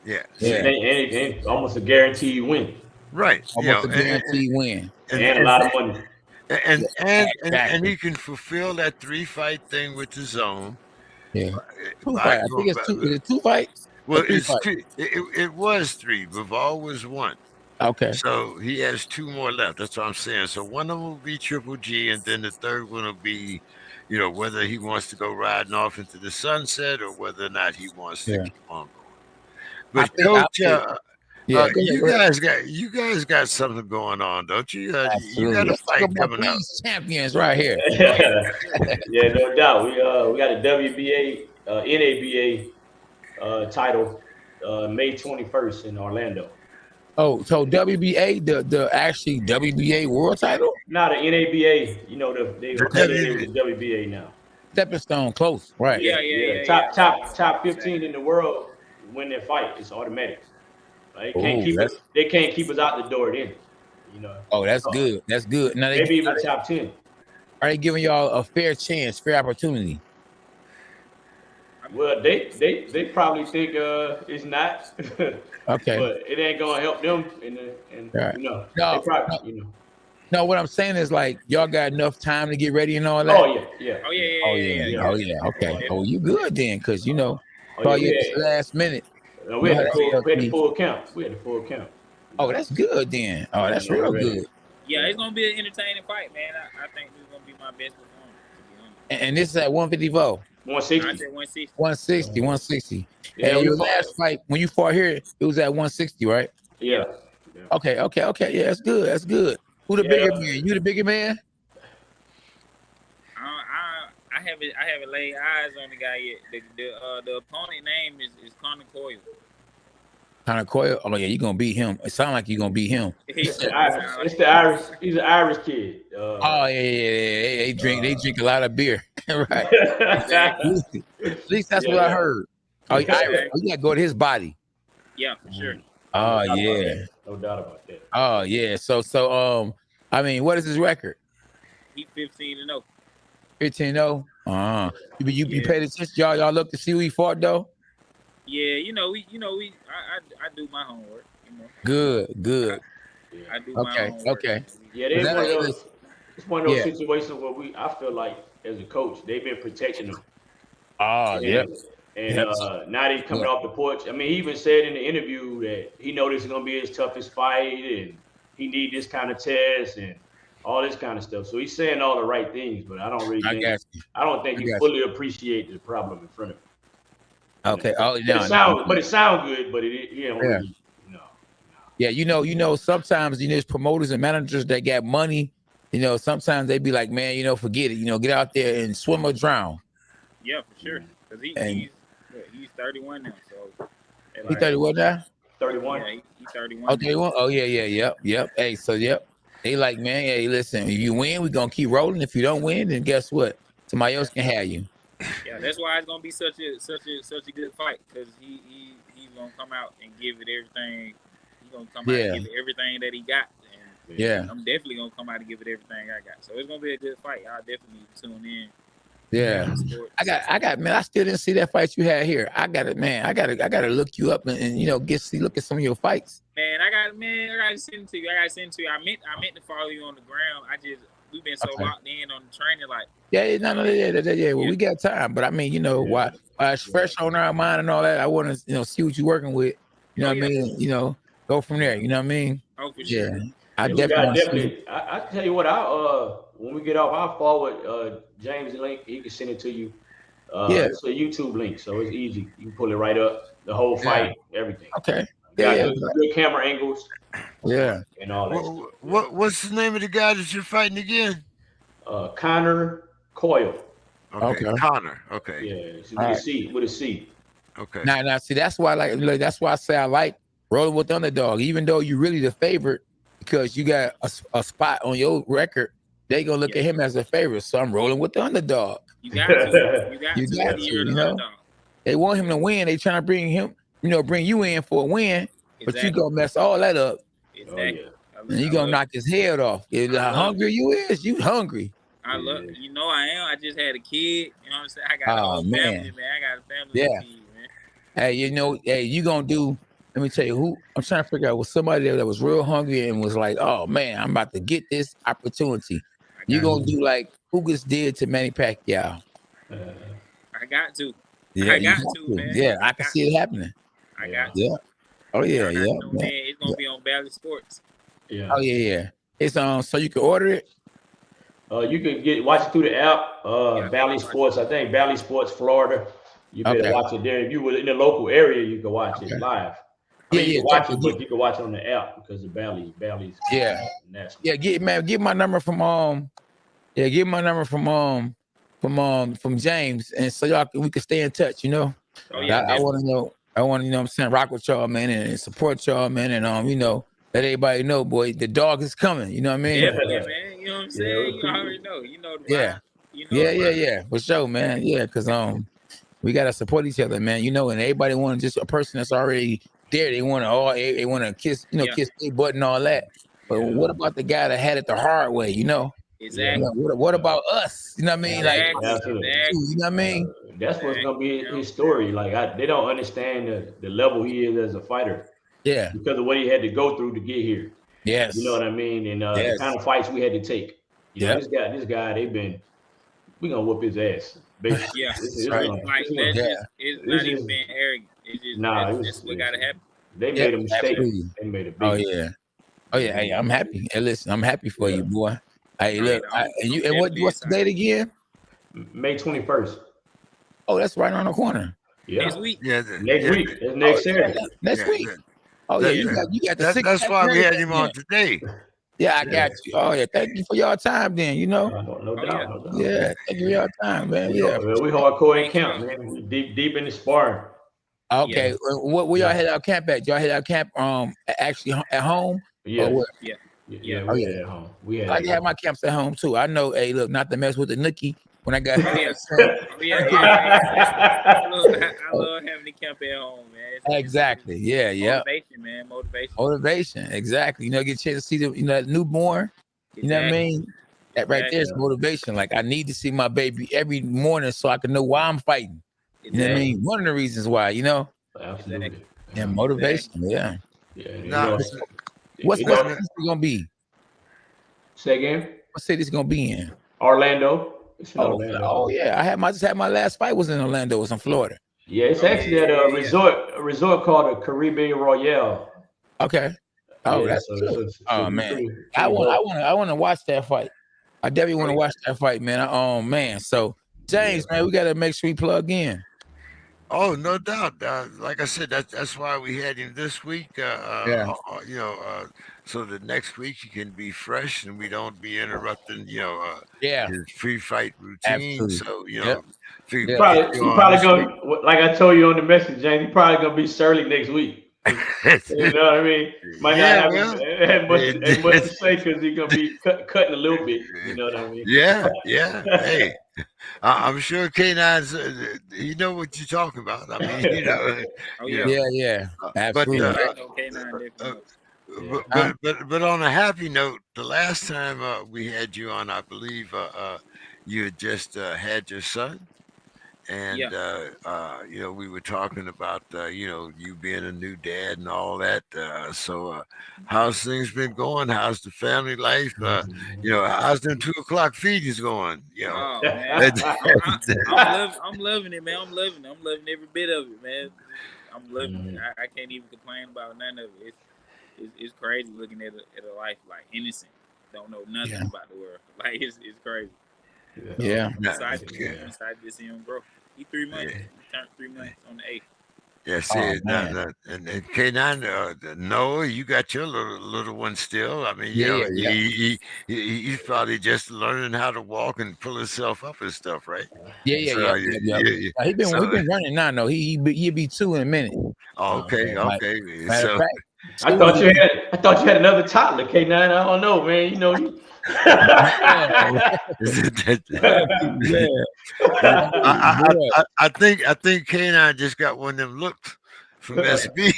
Yeah. Yeah. And almost a guaranteed win. Right. Almost a guaranteed win. And a lot of money. And Exactly. he can fulfill that 3-fight thing with his own. Yeah. Two By fights. I think going it's two. Is it 2 fights? Or well, 3 it's fights? it was 3. Bivol was 1. Okay. So he has 2 more left. That's what I'm saying. So one of them will be Triple G, and then the third one will be, whether he wants to go riding off into the sunset or whether or not he wants to Yeah. keep on going. I But think. Coach, Yeah. Go ahead. you guys got something going on, don't you? You got Absolutely. a Let's talk fight about coming up. these champions right here. Yeah, no doubt. We got a WBA, NABA title May 21st in Orlando. Oh, so WBA, the actually WBA world title? Now the NABA, they The affiliated with the WBA now. Stepping stone close, right? Yeah. Top 15 in the world win their fight. It's automatic. They can't keep us out the door then. Oh, that's good. That's good. Now Maybe even top 10. Are they giving y'all a fair chance, fair opportunity? Well, they probably think it's not. Okay. But it ain't gonna help them Right. they probably, No, what I'm saying is like y'all got enough time to get ready and all that. Oh yeah. Oh yeah. Okay. Oh, you good then? Because Oh, probably yeah, at the last minute. we had the full count. Oh, that's good then. Oh, that's real good. Yeah, it's gonna be an entertaining fight, man. I think this is gonna be my best performance, to be honest. And this is at 154. 160. I said 160. 160. Yeah, and we your fought- last fight, when you fought here, it was at 160, right? Yeah. Okay. Yeah, that's good. Who the bigger man? You the bigger man? I haven't laid eyes on the guy yet. The opponent name is Connor Coyle. Connor Coyle? Oh yeah, you gonna beat him. It sounds like you gonna beat him. It's the Irish. He's an Irish kid. Oh yeah. They drink a lot of beer, right? At least that's what I heard. Oh, you gotta go to his body. Yeah, for sure. Oh yeah. No doubt about that. Oh yeah. So I mean, what is his record? He's 15-0. 15-0. You paid attention, y'all look to see who he fought though. Yeah, I do my homework. Good. I do my homework. Okay. Yeah, it's one of those situations where I feel like as a coach, they've been protecting them. Oh, yeah. And now he's coming off the porch. I mean, he even said in the interview that he knows this is gonna be his toughest fight, and he need this kind of test and all this kind of stuff. So he's saying all the right things, but I don't think he fully appreciate the problem in front of him. Okay. But it sounds good, but it don't really, Yeah, sometimes there's promoters and managers that got money. Sometimes they be like, man, forget it. Get out there and swim or drown. Yeah, for sure. Because he's 31 now. So he's 31 now. 31. Yeah, he's 31. Oh, 31. Oh yeah. Yep. Hey, so yep. They like, man, hey, listen. If you win, we're gonna keep rolling. If you don't win, then guess what? Somebody else can have you. Yeah, that's why it's gonna be such a good fight, because he's gonna come out and give it everything. He's gonna come out and give it everything that he got. And I'm definitely gonna come out and give it everything I got. So it's gonna be a good fight. I'll definitely tune in. Yeah, I got man. I still didn't see that fight you had here. I got it, man. I gotta look you up and look at some of your fights. Man, I gotta send it to you. I meant to follow you on the ground. We've been so locked in on the training, like. Yeah. Well, we got time, but I mean, why it's fresh on our mind and all that. I want to, see what you're working with. What I mean? Go from there. You know what I mean? Oh, for sure. Yeah, I definitely. I tell you what, when we get off, I'll forward James' link. He can send it to you. It's a YouTube link, so it's easy. You can pull it right up. The whole fight, everything. Okay. Good camera angles. Yeah. And all that. What's the name of the guy that you're fighting again? Connor Coyle. Okay. Connor. Okay. Yeah. With a C. Okay. Now, see, that's why that's why I say I like rolling with the underdog, even though you're really the favorite, because you got a spot on your record. They gonna look at him as a favorite, so I'm rolling with the underdog. You got to. They want him to win. They trying to bring him, bring you in for a win, but you gonna mess all that up. Exactly. and you gonna knock his head off. How hungry you is, you hungry. I love, you know, I am. I just had a kid. You know what I'm saying? I got a whole family, man. I got a family to feed, man. Hey, you know, you gonna do. Let me tell you who. I'm trying to figure out was somebody there that was real hungry and was like, "Oh man, I'm about to get this opportunity." You gonna do like who gets did to Manny Pacquiao? I got to. Yeah, I got to, man. Yeah, I can see it happening. I got to. Yeah. Oh yeah, yeah. Man. It's gonna be on Bally Sports. Yeah. Oh yeah. It's so you can order it. You can watch it through the app, Bally Sports. I think Bally Sports Florida. You better watch it there. If you were in the local area, you can watch it live. I mean, you can watch it, but you can watch it on the app because of Bally's. Yeah. Yeah, give my number from give my number from James, and so we can stay in touch, you know. Oh yeah. I want to know. What I'm saying, rock with y'all, man, and support y'all, man, and you know, let everybody know, boy, the dog is coming. You know what I mean? Yeah, man. You know what I'm saying? You already know. You know the vibe. You know yeah, for sure, man. Yeah, because we gotta support each other, man. You know, and everybody want just a person that's already there. They want to kiss, kiss their butt and all that. But what about the guy that had it the hard way? You know. Exactly. What about us? You know what I mean? Exactly. Like, you know what I mean? That's what's gonna be his story. Like they don't understand the level he is as a fighter. Yeah. Because of what he had to go through to get here. Yes. You know what I mean? And the kind of fights we had to take. You know, this guy, we gonna whoop his ass. Basically. Yeah. It's not even being arrogant. It's just that's what gotta happen. They made a mistake. Absolutely. They made a big mistake. Oh yeah. Hey, I'm happy. Hey, listen, I'm happy for you, boy. Hey, look, what's the date again? May 21st. Oh, that's right on the corner. Yeah. Next week. Next week. That's next Saturday. Next week. Oh yeah, you got the six. That's why we had him on today. Yeah, I got you. Oh yeah, thank you for your time, then. You know. No doubt. Yeah, thank you for your time, man. Yeah. We hardcore in camp, man. We deep in the sparring. Okay, where y'all head out camp at? Y'all head out camp actually at home? Yeah. Yeah, we had at home. I have my camps at home too. I know, hey, look, not to mess with the nookie when I got I love having the camp at home, man. Exactly. Yeah. Motivation, man. Motivation. Exactly. You know, get a chance to see that newborn. You know what I mean? That right there is motivation. Like I need to see my baby every morning so I can know why I'm fighting. You know what I mean? One of the reasons why, you know. Absolutely. Yeah, motivation. Yeah. Yeah. What's this gonna be? Say again? What city is gonna be in? Orlando. Orlando. Yeah. I just had my last fight was in Orlando. It was in Florida. Yeah, it's actually at a resort called the Caribbean Royale. Okay. Oh, that's cool. Oh man, I want to watch that fight. I definitely want to watch that fight, man. Man. So James, man, we gotta make sure we plug in. Oh, no doubt. Like I said, that's why we had him this week. So that next week he can be fresh and we don't be interrupting, his pre-fight routine. Absolutely. So, he probably gonna, like I told you on the message, James, he probably gonna be surly next week. You know what I mean? Might not have much to say because he's gonna be cutting a little bit. You know what I mean? Yeah. Hey, I'm sure K9's, you know what you're talking about. I mean, Yeah. Absolutely. But on a happy note, the last time we had you on, I believe you had just had your son, and we were talking about you being a new dad and all that. So how's things been going? How's the family life? How's them 2 o'clock feedings going? Oh, man. I'm loving it, man. I'm loving every bit of it, man. I'm loving it. I can't even complain about none of it. It's crazy looking at a life like innocent, don't know nothing about the world. Like it's crazy. Yeah. I'm excited to see him grow. He 3 months. He turned 3 months on the 8th. Yes, and K9, Noah, you got your little one still. I mean, he's probably just learning how to walk and pull himself up and stuff, right? Yeah. He's been running now. No, he'll be 2 in a minute. Okay. Matter of fact, I thought you had another toddler, K9. I don't know, man. You know. I think K9 just got one of them looks from SB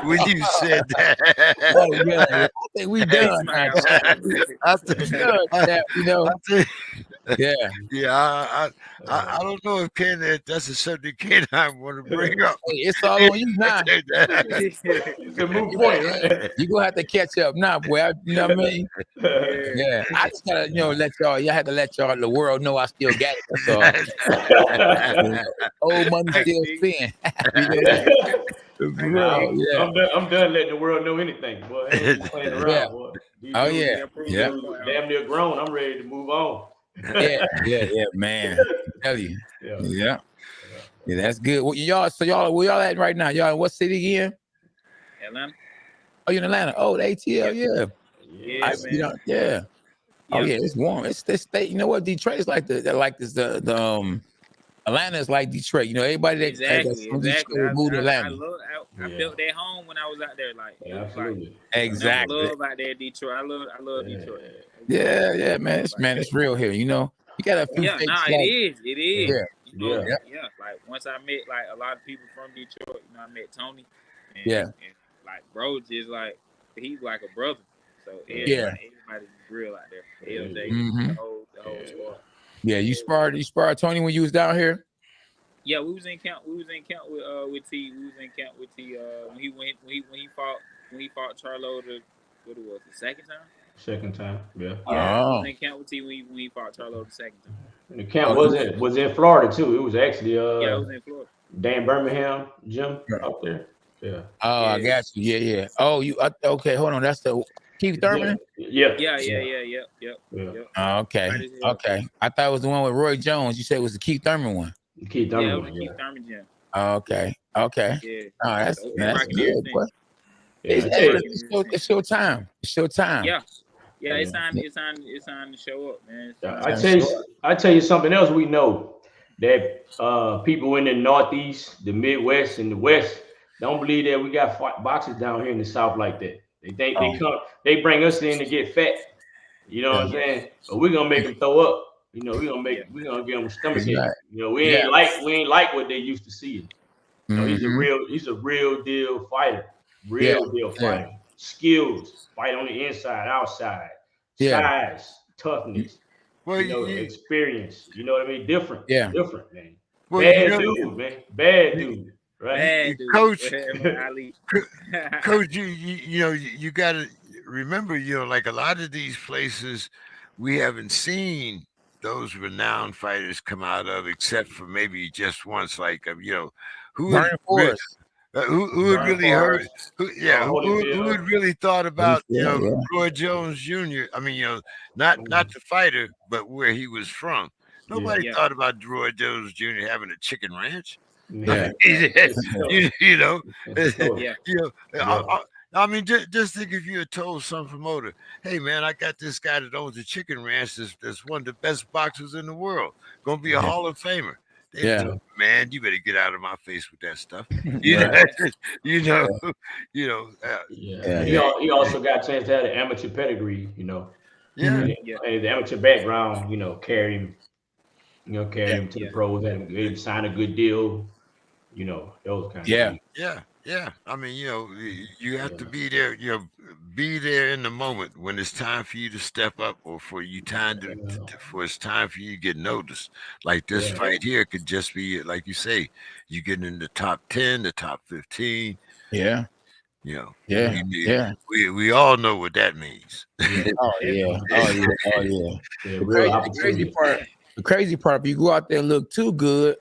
when you said that. Oh yeah, I think we done. I think, You know. I think, Yeah. yeah, I don't know if that's a subject K9 want to bring up. Hey, it's all on you now. It's a moot point, right? You gonna have to catch up now, boy. You know what I mean? Yeah. I just gotta, let y'all had to let the world know I still got it. That's all. Old money still spin. I'm done letting the world know anything, boy. I ain't playing around, boy. Oh yeah. Yeah. Damn near grown. I'm ready to move on. Yeah, man. I tell you. Yeah, that's good. Well, where y'all at right now? Y'all in what city again? Atlanta. Oh, you in Atlanta? Oh, the ATL, yeah. Man. Yeah. Oh yeah, it's warm. It's this state. You know what? Detroit is like Atlanta is like Detroit. Everybody that Exactly. Detroit moved to Atlanta. I felt at home when I was out there. Like, absolutely. Exactly. I love out there in Detroit. I love Detroit. Yeah, man. It's real here. You got a few. It is. Yeah. Like once I met like a lot of people from Detroit. I met Tony. And like bro, just like he's like a brother. So everybody's real out there. LJ, the whole squad. Yeah, you sparred Tony when you was down here. Yeah, we was in camp. We was in camp with T. We was in camp with T. When he fought Charlo what it was, the second time. Second time, yeah. I was in camp with T when he fought Charlo the second time. And the camp was in Florida too. It was actually it was in Florida. Dan Birmingham gym up there. Yeah. Oh, I got you. Yeah. Oh, you okay? Hold on. That's the Keith Thurman. Yeah. Oh, okay. I thought it was the one with Roy Jones. You said it was the Keith Thurman one. Keith Thurman. Yeah, it was the Keith Thurman gym. Oh, okay. Yeah. Oh, that's good. It's your time. Yeah, it's time to show up, man. I tell you something else. We know that people in the Northeast, the Midwest, and the West don't believe that we got boxers down here in the South like that. They think they bring us in to get fat. You know what I'm saying? But we're gonna make them throw up. We're gonna give them a stomach ache. We ain't like what they used to see. He's a real deal fighter. Fighter. Skills, fight on the inside, outside, size, toughness, experience. You know what I mean? Different, man. Well, Bad dude, right? Bad dude. Coach, you got to remember, like a lot of these places, we haven't seen those renowned fighters come out of, except for maybe just once, like who had really heard? Who had really thought about Roy Jones Jr.? I mean, not the fighter, but where he was from. Nobody thought about Roy Jones Jr. having a chicken ranch. I mean, just think if you had told some promoter, "Hey, man, I got this guy that owns a chicken ranch. That's one of the best boxers in the world. Gonna be a Hall of Famer." Man, you better get out of my face with that stuff. He also got a chance to have an amateur pedigree. And the amateur background. Carry him. Carry him to the pros. Let him sign a good deal. Those kind of things. Yeah. I mean, you have to be there. Be there in the moment when it's time for you to step up, or for you it's time for you to get noticed. Like this fight here could just be, like you say, you get in the top 10, the top 15. Yeah. We all know what that means. The crazy part, if you go out there and look too good,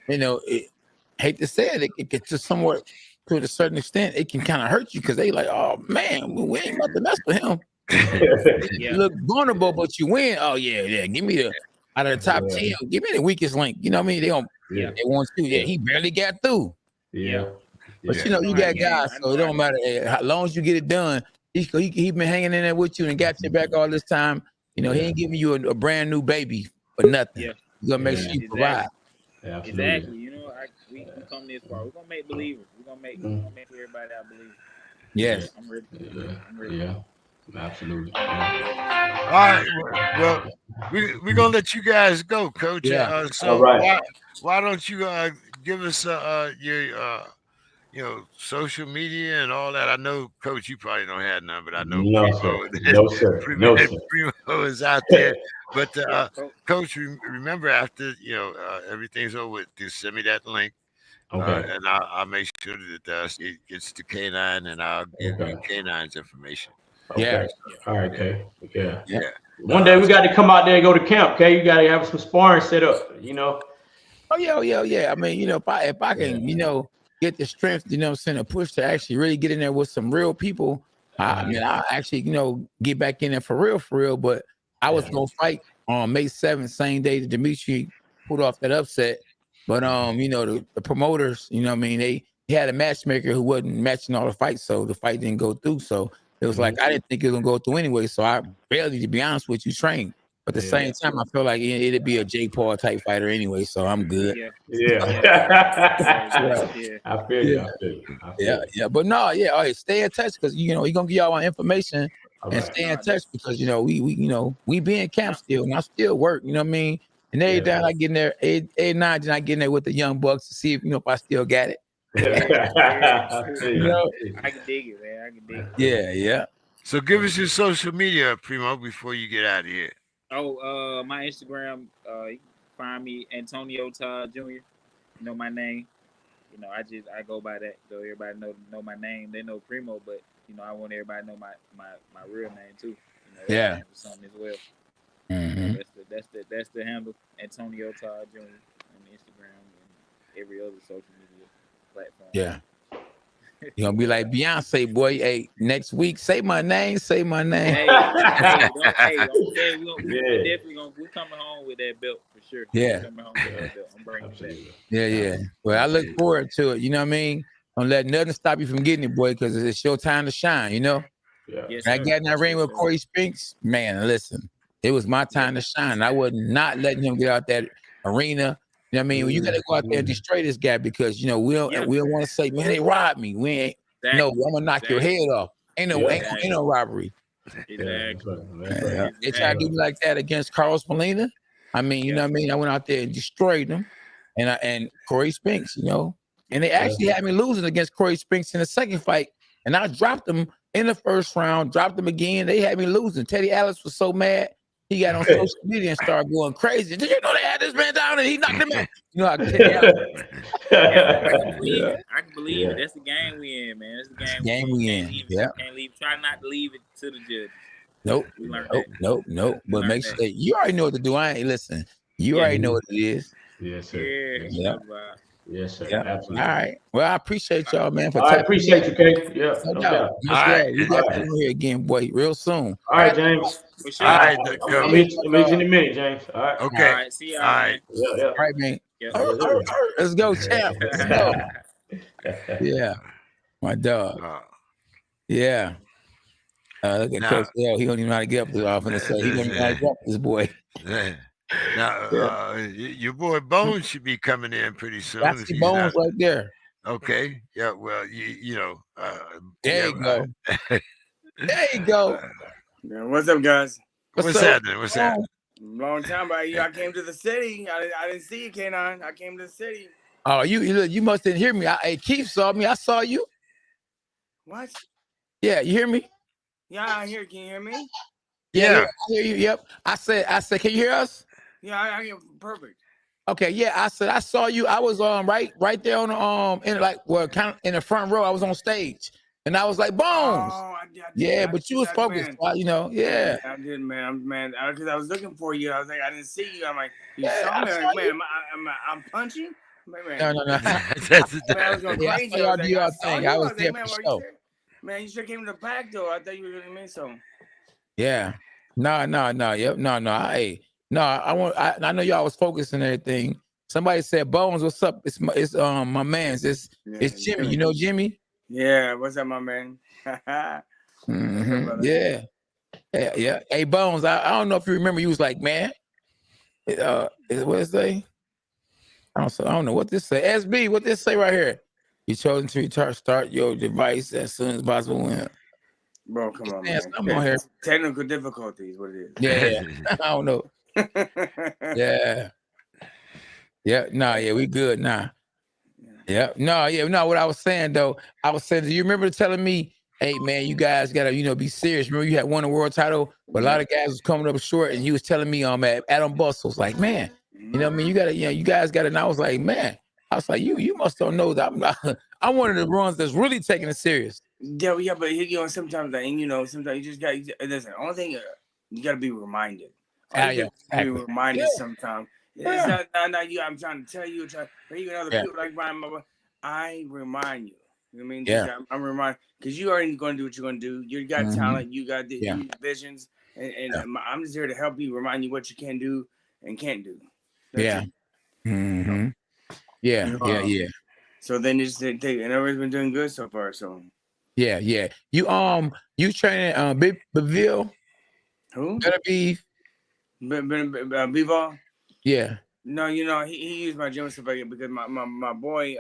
hate to say it, it gets to somewhat, to a certain extent, it can kind of hurt you, because they like, oh man, we ain't about to mess with him. You look vulnerable, but you win. Oh yeah. Give me out of the top 10, give me the weakest link. You know what I mean? They want to. He barely got through. But you got guys, so it don't matter how long as you get it done. He been hanging in there with you and got your back all this time. He ain't giving you a brand new baby for nothing. He's gonna make sure you provide. Exactly. We come this far. We're gonna make believers. We're gonna make everybody out believers. Yes. I'm ready. Yeah. Absolutely. All right. Well, we're gonna let you guys go, Coach. Yeah. So why don't you give us your social media and all that. I know, Coach, you probably don't have none, but I know No, Primo, sir. No, sir. No, sir. Primo is out there. But Yeah, Coach. Coach, remember after everything's over, just send me that link, Okay. and I'll make sure that it gets to K9, and I'll give you Okay. K9's information. Yeah. Okay. All right, okay. Yeah. Yeah. Yeah. One day we got to come out there and go to camp, okay? You got to have some sparring set up, Oh yeah. I mean, if I can, get the strength, I'm saying, a push to actually really get in there with some real people. I mean, I actually, get back in there for real. But I was gonna fight on May 7th, same day that Dimitri pulled off that upset. But the promoters, what I mean, they had a matchmaker who wasn't matching all the fights, so the fight didn't go through. So it was like I didn't think it was gonna go through anyway. So I barely, to be honest with you, trained. But at the same time, I feel like it'd be a Jake Paul type fighter anyway, so I'm good. Yeah. Yeah. I feel you. I feel you. Yeah. But no, yeah, all right, stay in touch because we're gonna give y'all our information All and right. stay in touch because we be in camp still and I still work, you know what I mean? And every time I get in there, 8-9, then I get in there with the young bucks to see if I still got it. I feel you. I can dig it, man. I can dig it. Yeah. So give us your social media, Primo, before you get out of here. Oh, my Instagram, you can find me Antonio Todd Jr. You know my name. I go by that. So everybody know my name. They know Primo, but I want everybody to know my real name too. Yeah. Something as well. Mm-hmm. That's the handle, Antonio Todd Jr. on Instagram and every other social media platform. Yeah. You're gonna be like Beyonce, boy. Hey, next week, say my name. Hey, I'm definitely we're coming home with that belt for sure. Yeah. We're coming home with that belt. I'm bringing it back. Yeah. Well, I look forward to it. You know what I mean? Don't let nothing stop you from getting it, boy, because it's your time to shine. Yeah. Yes, I got in that ring with Corey Spinks. Man, listen, it was my time to shine. I was not letting him get out that arena. You know what I mean? Well, you got to go out there and destroy this guy because we don't want to say, man, they robbed me. We ain't. No, I'm gonna knock your head off. Ain't no robbery. Exactly. They try to do like that against Carlos Molina. I mean, you know what I mean? I went out there and destroyed him, and Corey Spinks, and they actually had me losing against Corey Spinks in the second fight, and I dropped him in the first round, dropped him again. They had me losing. Teddy Atlas was so mad. He got on social media and started going crazy. Did you know they had this man down and he knocked him out? How Teddy Atlas. I can believe it. That's the game we in, man. That's the game we in. Can't leave. Try not to leave it to the judge. Nope. But make sure you already know what to do. I ain't listen. You already know what it is. Yes, sir. Yes, sir. Yeah. Absolutely. All right. Well, I appreciate y'all, man. I appreciate you, Kate. Yeah. No doubt. All right. We got to come here again, boy, real soon. All right, James. For sure. All right. I'll meet you in a minute, James. All right. Okay. All right. See y'all. All right. Yeah. All right, man. Yeah. Let's go, champ. Let's go. Yeah. My dog. Yeah. Look at Coach L. He don't even know how to get up this often. So he don't even know how to get up this boy. Now, your boy Bones should be coming in pretty soon. That's the Bones right there. Okay. Yeah. Well, there you go. There you go. Yeah, what's up, guys? What's happening? What's happening? Long time about you. I came to the city. I didn't see you, K9. I came to the city. Oh, you must didn't hear me. Keith saw me. I saw you. What? Yeah, you hear me? Yeah, I hear. Can you hear me? Yeah, I hear you. Yep. I said, can you hear us? Yeah, I hear. Perfect. Okay, yeah. I said I saw you. I was right there on the kind of in the front row. I was on stage, and I was like, Bones. Oh, but you was focused. Yeah. I did, man. Because I was looking for you. I was like, I didn't see you. I'm like, you saw me. Like, man, I'm punching. Man. No. Man, I was going crazy. I was there for sure. Man, you should have came to the back door. I thought you were gonna miss something. Yeah. No. Yep. No. I know y'all was focused on everything. Somebody said, Bones, what's up? It's my man's. It's Jimmy. You know Jimmy? Yeah. What's up, my man? Mm-hmm. Yeah. Hey, Bones, I don't know if you remember. You was like, man, what it say? I don't know what this say. SB, what this say right here? You chosen to start your device as soon as possible. Bro, come on, man. Come on here. Technical difficulties, what it is. Yeah. I don't know. Yeah. Yeah. Nah, yeah, we good now. Yeah. No, yeah. No, what I was saying though, do you remember telling me, hey man, you guys gotta, be serious. Remember you had won a world title, but a lot of guys was coming up short, and you was telling me Adam Bustle's like, man, you know what I mean? You gotta, you guys gotta, and I was like, man, I was like, you must don't know that I'm one of the ones that's really taking it serious. Yeah, but sometimes sometimes you just got. Listen, only thing you got to be reminded. Yeah, Be reminded sometimes. Yeah. It's not you. I'm trying to tell you, or even other people like Brian. I remind you. You know what I mean? Yeah. I'm reminded because you already going to do what you're going to do. You got talent. You got the visions, and I'm just here to help you, remind you what you can do and can't do. That's it. Yeah. So then and everybody's been doing good so far. So yeah. You training Biville? Who? Better be Bivol? Yeah. No, he used my gym stuff because my boy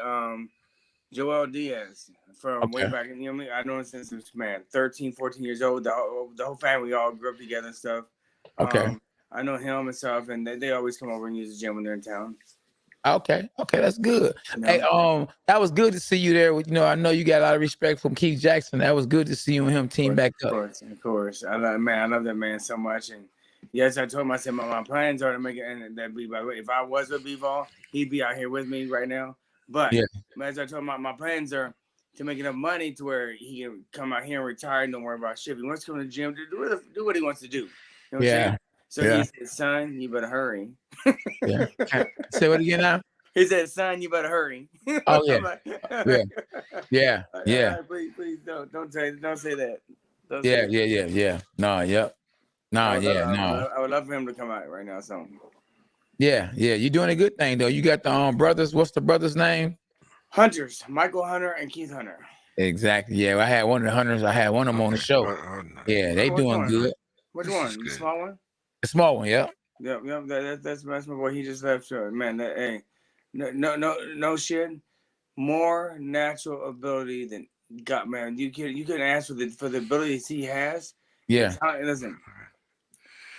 Joel Diaz from way back, I know him since he was 13, 14 years old. The whole family all grew up together and stuff. Okay. I know him and stuff, and they always come over and use the gym when they're in town. Okay, that's good. Hey, that was good to see you there. I know you got a lot of respect from Keith Jackson. That was good to see you and him team back up. Of course. I love that man so much. And yes, I told him, I said my plans are to make it, and that be by the way, if I was with B-Ball, he'd be out here with me right now. But as I told him, my plans are to make enough money to where he can come out here and retire and don't worry about shit. He wants to come to the gym to do what he wants to do. You know what I'm saying? So he said, son, you better hurry. Say what again now? He said, son, you better hurry. Oh, yeah. Please don't say that. I would love for him to come out right now. So. Yeah. You're doing a good thing, though. You got the brothers. What's the brother's name? Hunters, Michael Hunter and Keith Hunter. Exactly. Yeah, I had one of the Hunters. I had one of them on the show. Yeah, they doing good. Which one? The small one? The small one, yeah. Yeah. That's my boy. He just left. Man, no shit. More natural ability than God, man. You couldn't ask for the abilities he has. Yeah. Listen,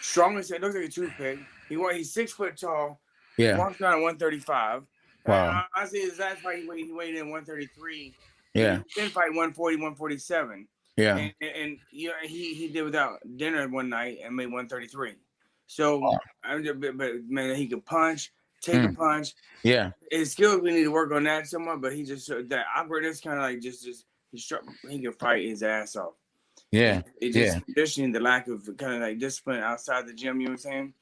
strongest. It looks like a toothpick. He's 6 foot tall. Yeah. Walks around at 135. Wow. I see his last fight. He weighed in 133. Yeah. He didn't fight 140, 147. Yeah. And he did without dinner one night and made 133. So, but man, he could punch, take a punch. Yeah. His skills, we need to work on that somewhat. But he just that awkwardness, kind of like he can fight his ass off. Yeah. It's just conditioning, the lack of kind of like discipline outside the gym. You know what I'm saying?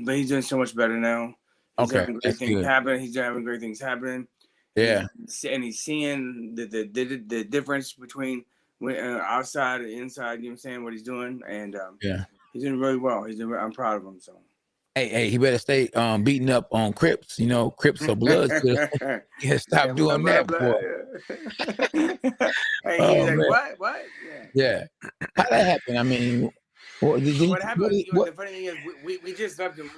But he's doing so much better now. He's having great things happen. He's having great things happening. Yeah. And he's seeing the difference between outside and inside. You know what I'm saying? What he's doing, and he's doing really well. I'm proud of him. So. Hey, he better stay beating up on Crips. Crips or Bloods. Stop doing that, boy. He's like, what? Yeah. How that happen? I mean, what happened? The funny thing is, we just left him.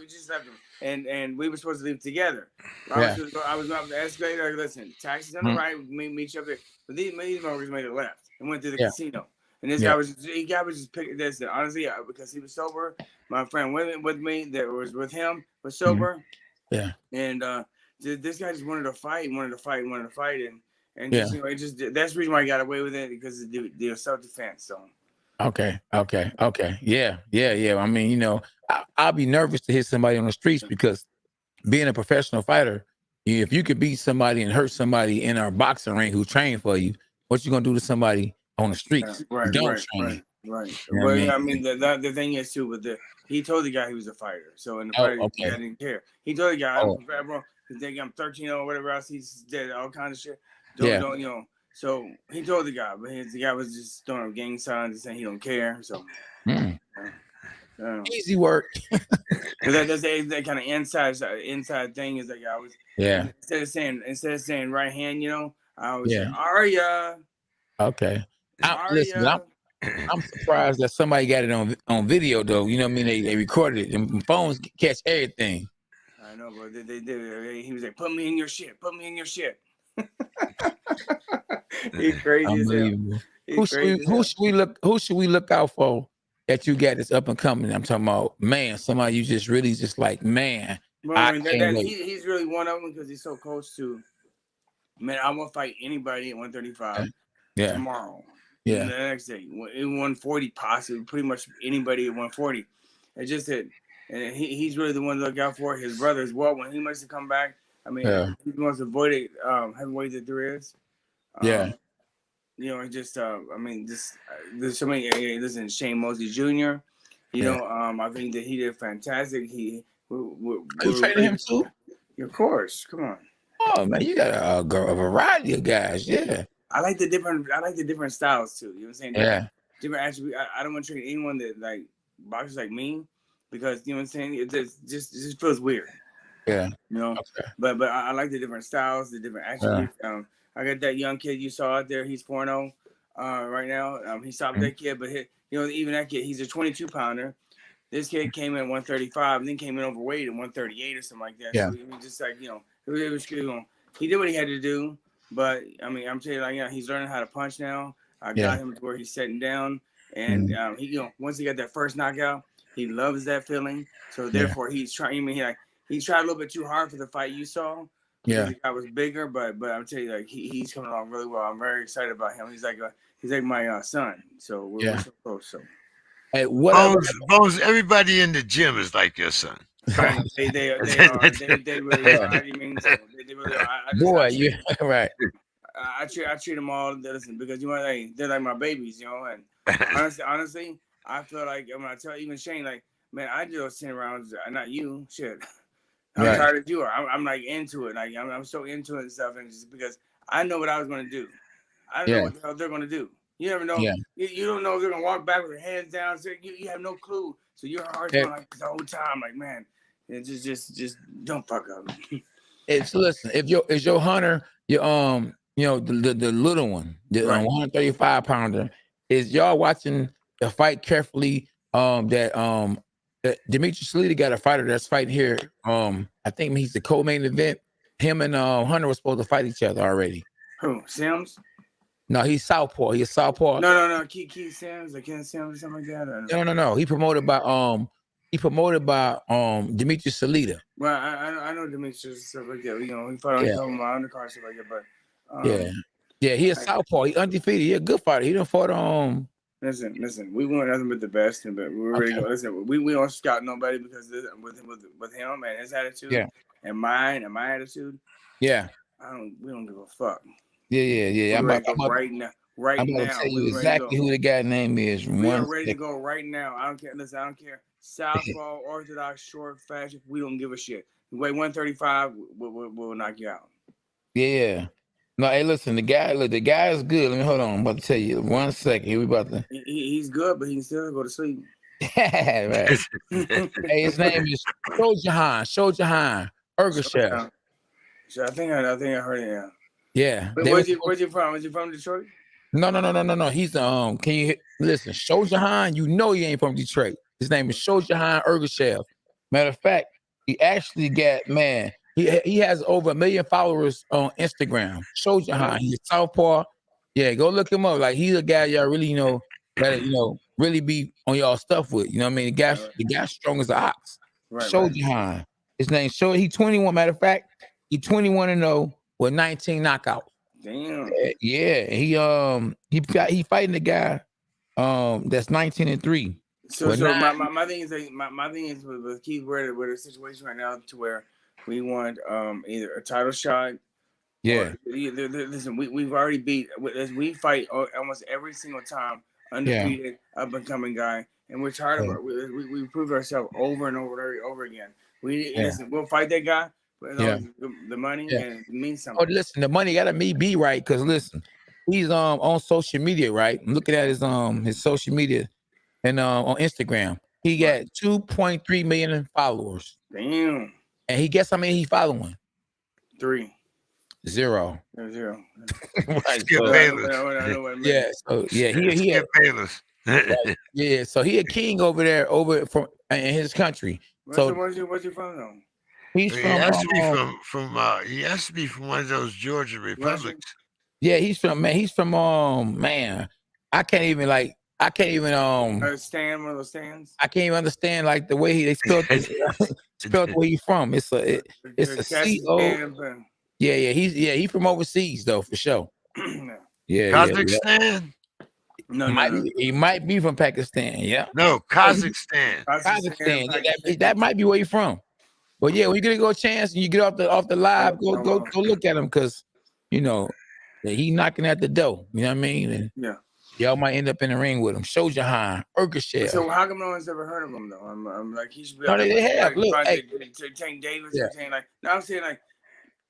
And we were supposed to leave together. I was up the escalator. Listen, taxi's on the right. We meet you up there. But these motherfuckers made a left and went to the casino. And this guy was just picking this. Honestly, because he was sober. My friend with me that was with him was sober. Yeah. And this guy just wanted to fight, and just, that's the reason why I got away with it, because of the self-defense. So. Okay. Yeah. I mean, I'll be nervous to hit somebody on the streets, because being a professional fighter, if you could beat somebody and hurt somebody in our boxing ring who trained for you, what you gonna do to somebody on the streets? Right. Well, I mean, the thing is too, he told the guy he was a fighter, so in the fighter, guy didn't care. He told the guy, bro, I'm 13 or whatever else. He's dead, all kinds of shit. Don't. So he told the guy, but the guy was just throwing up gang signs and saying he don't care. So easy work. That's that kind of inside thing is that guy was. Yeah. Instead of saying right hand, I was saying Arya. Okay. I'm surprised that somebody got it on video though. You know what I mean? They recorded it, and phones catch everything. I know, but they did. He was like, "Put me in your shit. Put me in your shit." He's crazy. Unbelievable. Who should we look out for that you got this up and coming? I'm talking about, man, somebody you just really just like, man, Well, I mean, he's really one of them because he's so close to. Man, I won't fight anybody at 135 tomorrow. Yeah. The next day, in 140, possibly, pretty much anybody at 140. It's just that, and he's really the one to look out for. His brother as well. When he wants to come back, I mean, he's the most avoided heavyweight that there is. You know, just I mean, there's so many. Listen, Shane Mosley Jr. You know, I think that he did fantastic. You training him too? Of course, come on. Oh man, you got a variety of guys. Yeah, I like the different styles too. You know what I'm saying? Different attributes. I don't want to train anyone that like boxers like me because you know what I'm saying. It just feels weird. Yeah. You know. Okay. But I like the different styles, the different attributes. I got that young kid you saw out there. He's 4-0 right now. He stopped that kid, but even that kid, he's a 22 pounder. This kid came in 135 and then came in overweight at 138 or something like that. Yeah. So it was just like, it was he did what he had to do. But I mean, I'm telling you, like, he's learning how to punch now. I got him to where he's sitting down, and he, once he got that first knockout, he loves that feeling. So therefore, he's trying. I mean, he tried a little bit too hard for the fight you saw. Yeah, the guy was bigger, but I'm telling you, like he's coming along really well. I'm very excited about him. He's like my son. So we're so close. So. Hey, Bones, everybody in the gym is like your son. They really are. I mean, they really are. Boy, you right. I treat them all. Listen, because they're like my babies, and honestly, I feel like when I tell even Shane, like, man, I do 10 rounds, not you, shit. I'm tired of you. I'm like into it. Like I'm so into it and stuff, and just because I know what I was going to do. I don't know what the hell they're going to do. You never know. Yeah. You don't know if they're gonna walk back with their hands down. So you have no clue. So your heart's going like the whole time. Like, man, just don't fuck up. So listen, if your hunter, your the little one, the 135 pounder, is y'all watching the fight carefully? That Demetrius Salita got a fighter that's fighting here. I think he's the co-main event. Him and Hunter were supposed to fight each other already. Who? Sims? No, he's southpaw. He's southpaw. No. Keith Sims or Ken Sims or something like that. No. He promoted by Demetrius Salita. Well, I know Demetrius stuff like that. He fought on my undercard stuff like that. But he a southpaw. He undefeated. He a good fighter. He done fought Listen. We want nothing but the best, but we're ready to go. Listen, we don't scout nobody because with him and his attitude and mine and my attitude. Yeah. We don't give a fuck. Yeah. I'm about to tell you exactly who the guy's name is. We're ready to go right now. I don't care. Listen, I don't care. Southpaw, orthodox, short, fast. We don't give a shit. You weigh 135, we'll knock you out. Yeah. No, hey, listen. The guy is good. Let me hold on. I'm about to tell you 1 second. Here we about to. He's good, but he can still go to sleep. Right. Hey, his name is Shojahan Ergashev. So I think I heard it. Yeah. Where's he from? Is he from Detroit? No. He's can you listen? Shojahan, he ain't from Detroit. His name is Shojahan Ergashev. Matter of fact, he actually got he has over 1 million followers on Instagram. Shojahan, he's a southpaw. Yeah, go look him up. Like he's a guy y'all really gotta really be on y'all stuff with. You know what I mean? The guy's strong as an ox. Shojahan. His name He 21. Matter of fact, he 21-0 with 19 knockouts. Damn. Yeah. He fighting the guy that's 19-3. So my thing is with Keith, we're in a situation right now to where we want either a title shot. Yeah. Listen, we've already beat. We fight almost every single time undefeated up and coming guy, and we're tired of it. We proved ourselves over and over again. Listen, we'll fight that guy. But the money and it means something. Oh, listen, the money gotta be right, because listen, he's on social media, right? I'm looking at his social media and on Instagram. He got 2.3 million followers. Damn. And he guess how many he following? 3. 0. Zero. Right. Skip Bayless. He Skip Bayless. Yeah, so he a king over from in his country. Where's he from though? He's he has to be from one of those Georgia republics. Yeah, he's from I can't even understand one of those stands. I can't even understand like the way they spelled it. spelled where you from. It's a C-O. Yeah, he's from overseas though, for sure. Yeah, Kazakhstan? He might be from Pakistan. Yeah. No, Kazakhstan. Kazakhstan. That might be where you're from. But yeah, when you get a chance and you get off the live, go look at him, because you know he knocking at the door. You know what I mean? And y'all might end up in the ring with him. Shojahan, Urkashev. So how come no one's ever heard of him though? I'm like, he should be. No, they have. Look, Tank Davis. Like, no, I'm saying like.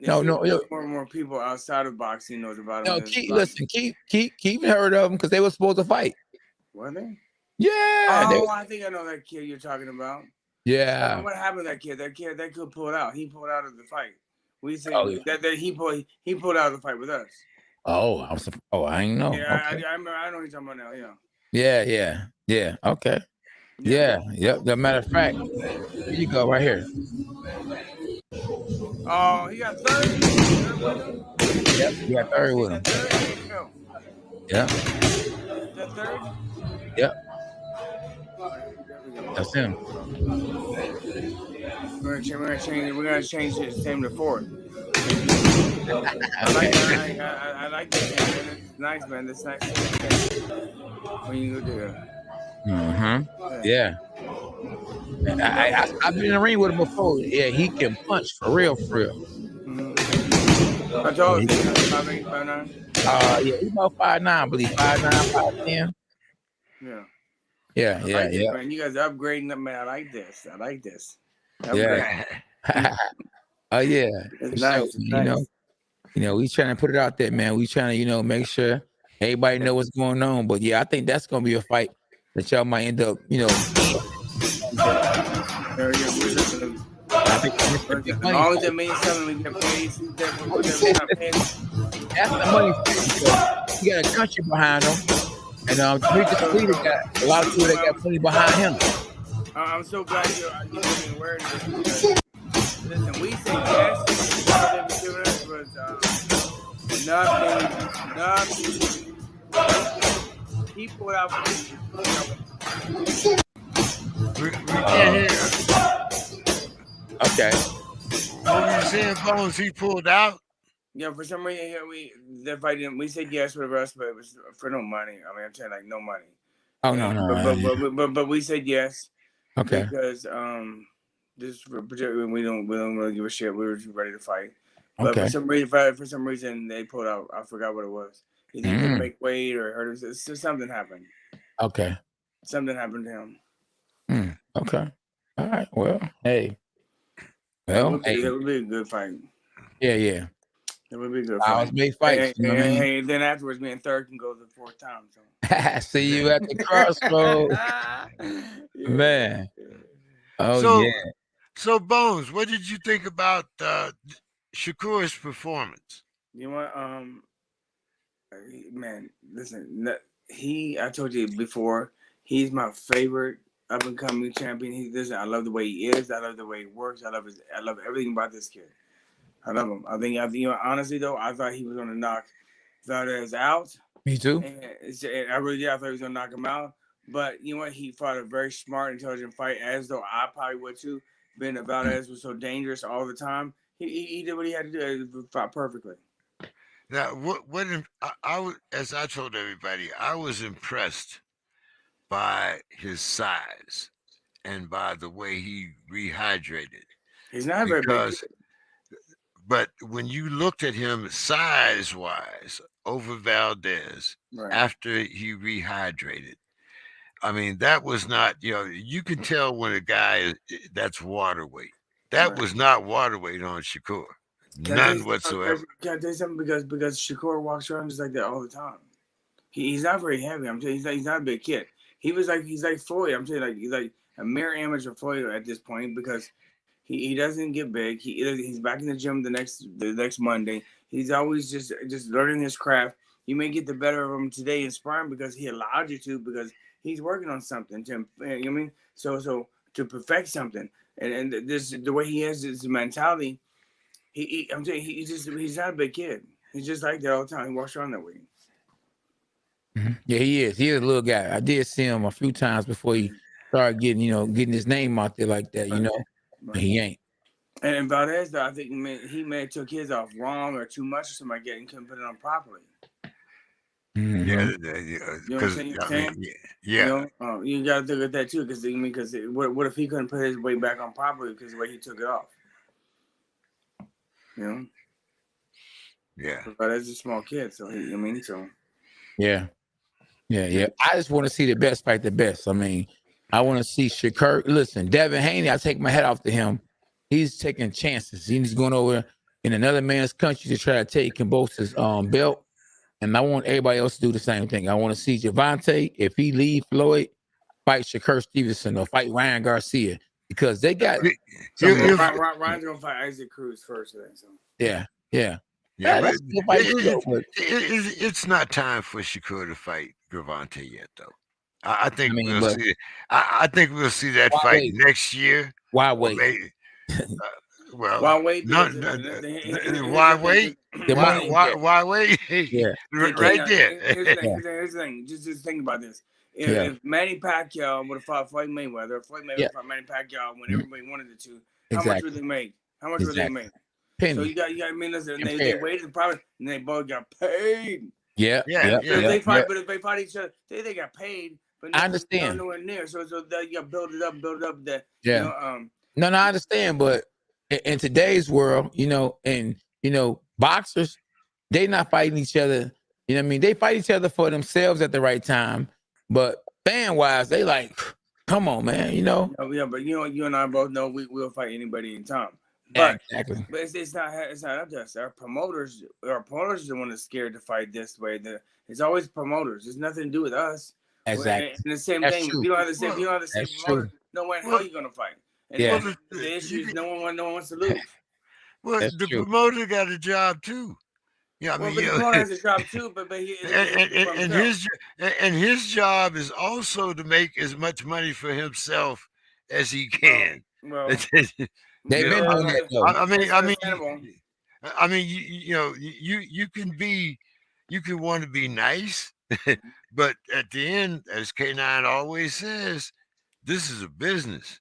No, more and more people outside of boxing knows about him. No, keep heard of them, because they were supposed to fight. Were they? Yeah. Oh, I think I know that kid you're talking about. Yeah. What happened to that kid? That could pull it out. He pulled out of the fight. We think that he pulled out of the fight with us. Oh, I didn't know. Yeah, okay. I remember. I know you're talking about now. Yeah. Okay. Yeah. Yep. As a matter of fact, here you go, right here. Oh, he got third. Yep, he got third with him. Yeah. That third? Yep. That's him. We're gonna change his name to fourth. I like this man. It's nice, man. That's nice. When you go there. Yeah. I've been in the ring with him before. Yeah, he can punch for real. I told you, 5'8", 5'9". Yeah, he's about 5'9", I believe. 5'9", 5'10". Yeah. Man, you guys are upgrading up, man. I like this. Yeah. Oh yeah. It's nice. Sure. You know, we trying to put it out there, man. We trying to, make sure everybody know what's going on. But yeah, I think that's gonna be a fight that y'all might end up, I think as long as it means something, we get paid. That's the money. He got a country behind him, and Demetrius Leader got a lot of people that got money behind him. I'm so glad you're getting aware of this. Listen, we say yes. All they were giving us was nothing. He pulled out. We can't hear. Okay. What were you saying, Bones? He pulled out? Yeah, for some reason we said yes for the rest, but it was for no money. I mean, I'm saying like no money. Oh no. But we said yes. Okay. Because this we don't really give a shit. We were just ready to fight. But for some reason they pulled out. I forgot what it was. He didn't make weight or hurt him. Something happened. Okay. Something happened to him. Okay. All right. Well, hey. Well, it would be a good fight. Yeah. It would be a good fight. I was big fights. Hey, then afterwards, me and third can go the fourth time. So. See you at the crossroads, man. Oh yeah. So Bones, what did you think about Shakur's performance? You know what? Man, listen. I told you before. He's my favorite up and coming champion. I love the way he is. I love the way he works. I love everything about this kid. I love him. I think honestly though, I thought he was gonna knock Valdez out. Me too. And I really did. I thought he was gonna knock him out. But you know what? He fought a very smart, intelligent fight, as though I probably would too. Being that Valdez was so dangerous all the time, he did what he had to do. He fought perfectly. Now, I was, as I told everybody, I was impressed by his size and by the way he rehydrated. He's not very big. But when you looked at him size-wise over Valdez after he rehydrated, I mean, that was not, you can tell when a guy that's water weight. That was not water weight on Shakur. None whatsoever. Can I tell you something? Because Shakur walks around just like that all the time. He's not very heavy. I'm telling you, he's not a big kid. He's like Floyd. I'm telling you, he's like a mere amateur Floyd at this point, because he doesn't get big. He's back in the gym the next Monday. He's always just learning his craft. You may get the better of him today in sparring because he allowed you to, because he's working on something. You know what I mean? So to perfect something, and this the way he has his mentality. I'm telling you, he's not a big kid. He's just like that all the time. He walks around that way. Mm-hmm. Yeah, he is. He is a little guy. I did see him a few times before he started getting his name out there like that. He ain't. And Valdez, though, I think he may have took his off wrong or too much or something like that and couldn't put it on properly. Yeah, You know what I'm because saying? yeah. You know, you got to look at that too, because what if he couldn't put his weight back on properly because the way he took it off? You know? Yeah. But that's a small kid, so Yeah. I just want to see the best fight the best. I mean, I want to see Shakur. Listen, Devin Haney, I take my hat off to him. He's taking chances. He's going over in another man's country to try to take Kambosa's belt. And I want everybody else to do the same thing. I want to see Javante, if he leave Floyd, fight Shakur Stevenson or fight Ryan Garcia, because they got Ryan's gonna fight Isaac Cruz first. So. Yeah. But it's not time for Shakur to fight Gervonta yet, though. I think we'll see. I think we'll see that fight next year. Why wait? Well, why wait? Why wait? Why wait? Yeah. Right there. Here's the thing. Just think about this. If Manny Pacquiao would have fought Floyd Mayweather, Floyd Mayweather fought Manny Pacquiao when everybody wanted it to, how much would they make? How much would they make? Penny. So you got I mean, listen, they waited probably, and they both got paid. Yeah. But if they fight each other, they got paid. But I understand. Nowhere near. So you got to build it up. That No, I understand, but in today's world, boxers, they not fighting each other. You know what I mean? They fight each other for themselves at the right time, but fan wise, they like, come on, man. Yeah, but you and I both know we'll fight anybody in time. But exactly. But it's not up to us. Our promoters are the one that's scared to fight this way. It's always promoters. It's nothing to do with us. Exactly. And the same thing. True. If you don't have the same promoter, no way how you gonna fight. And the issue is no one wants to lose. Well, the promoter got a job too. Yeah, the promoter has a job too, but his job is also to make as much money for himself as he can. Well, they've been doing that though. I mean, you can want to be nice, but at the end, as K9 always says, this is a business.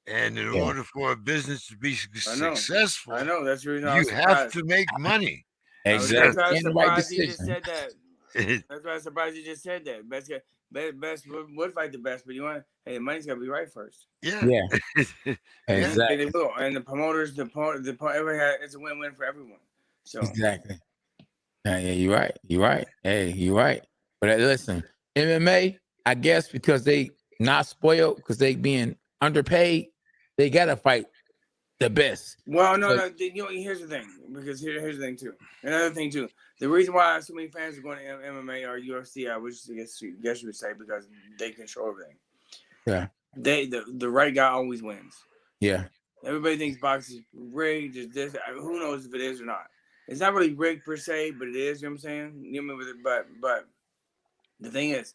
And in order for a business to be successful, I know that's the reason you have to make money. Exactly. That's why I'm surprised you just said that. That's why I'm surprised you just said that. Best would fight the best, but the money's gotta be right first. Yeah. Exactly. And the promoters, it's a win-win for everyone. So exactly. Yeah, you're right. Hey, you're right. But listen, MMA, I guess because they not spoiled, because they being underpaid, they gotta fight the best. Well, no. Here's the thing. Because here's the thing too. Another thing too. The reason why so many fans are going to MMA or UFC, I guess you would say, because they control everything. Yeah. The right guy always wins. Yeah. Everybody thinks boxing is rigged. Who knows if it is or not? It's not really rigged per se, but it is. You know what I'm saying? You know what I mean? But the thing is,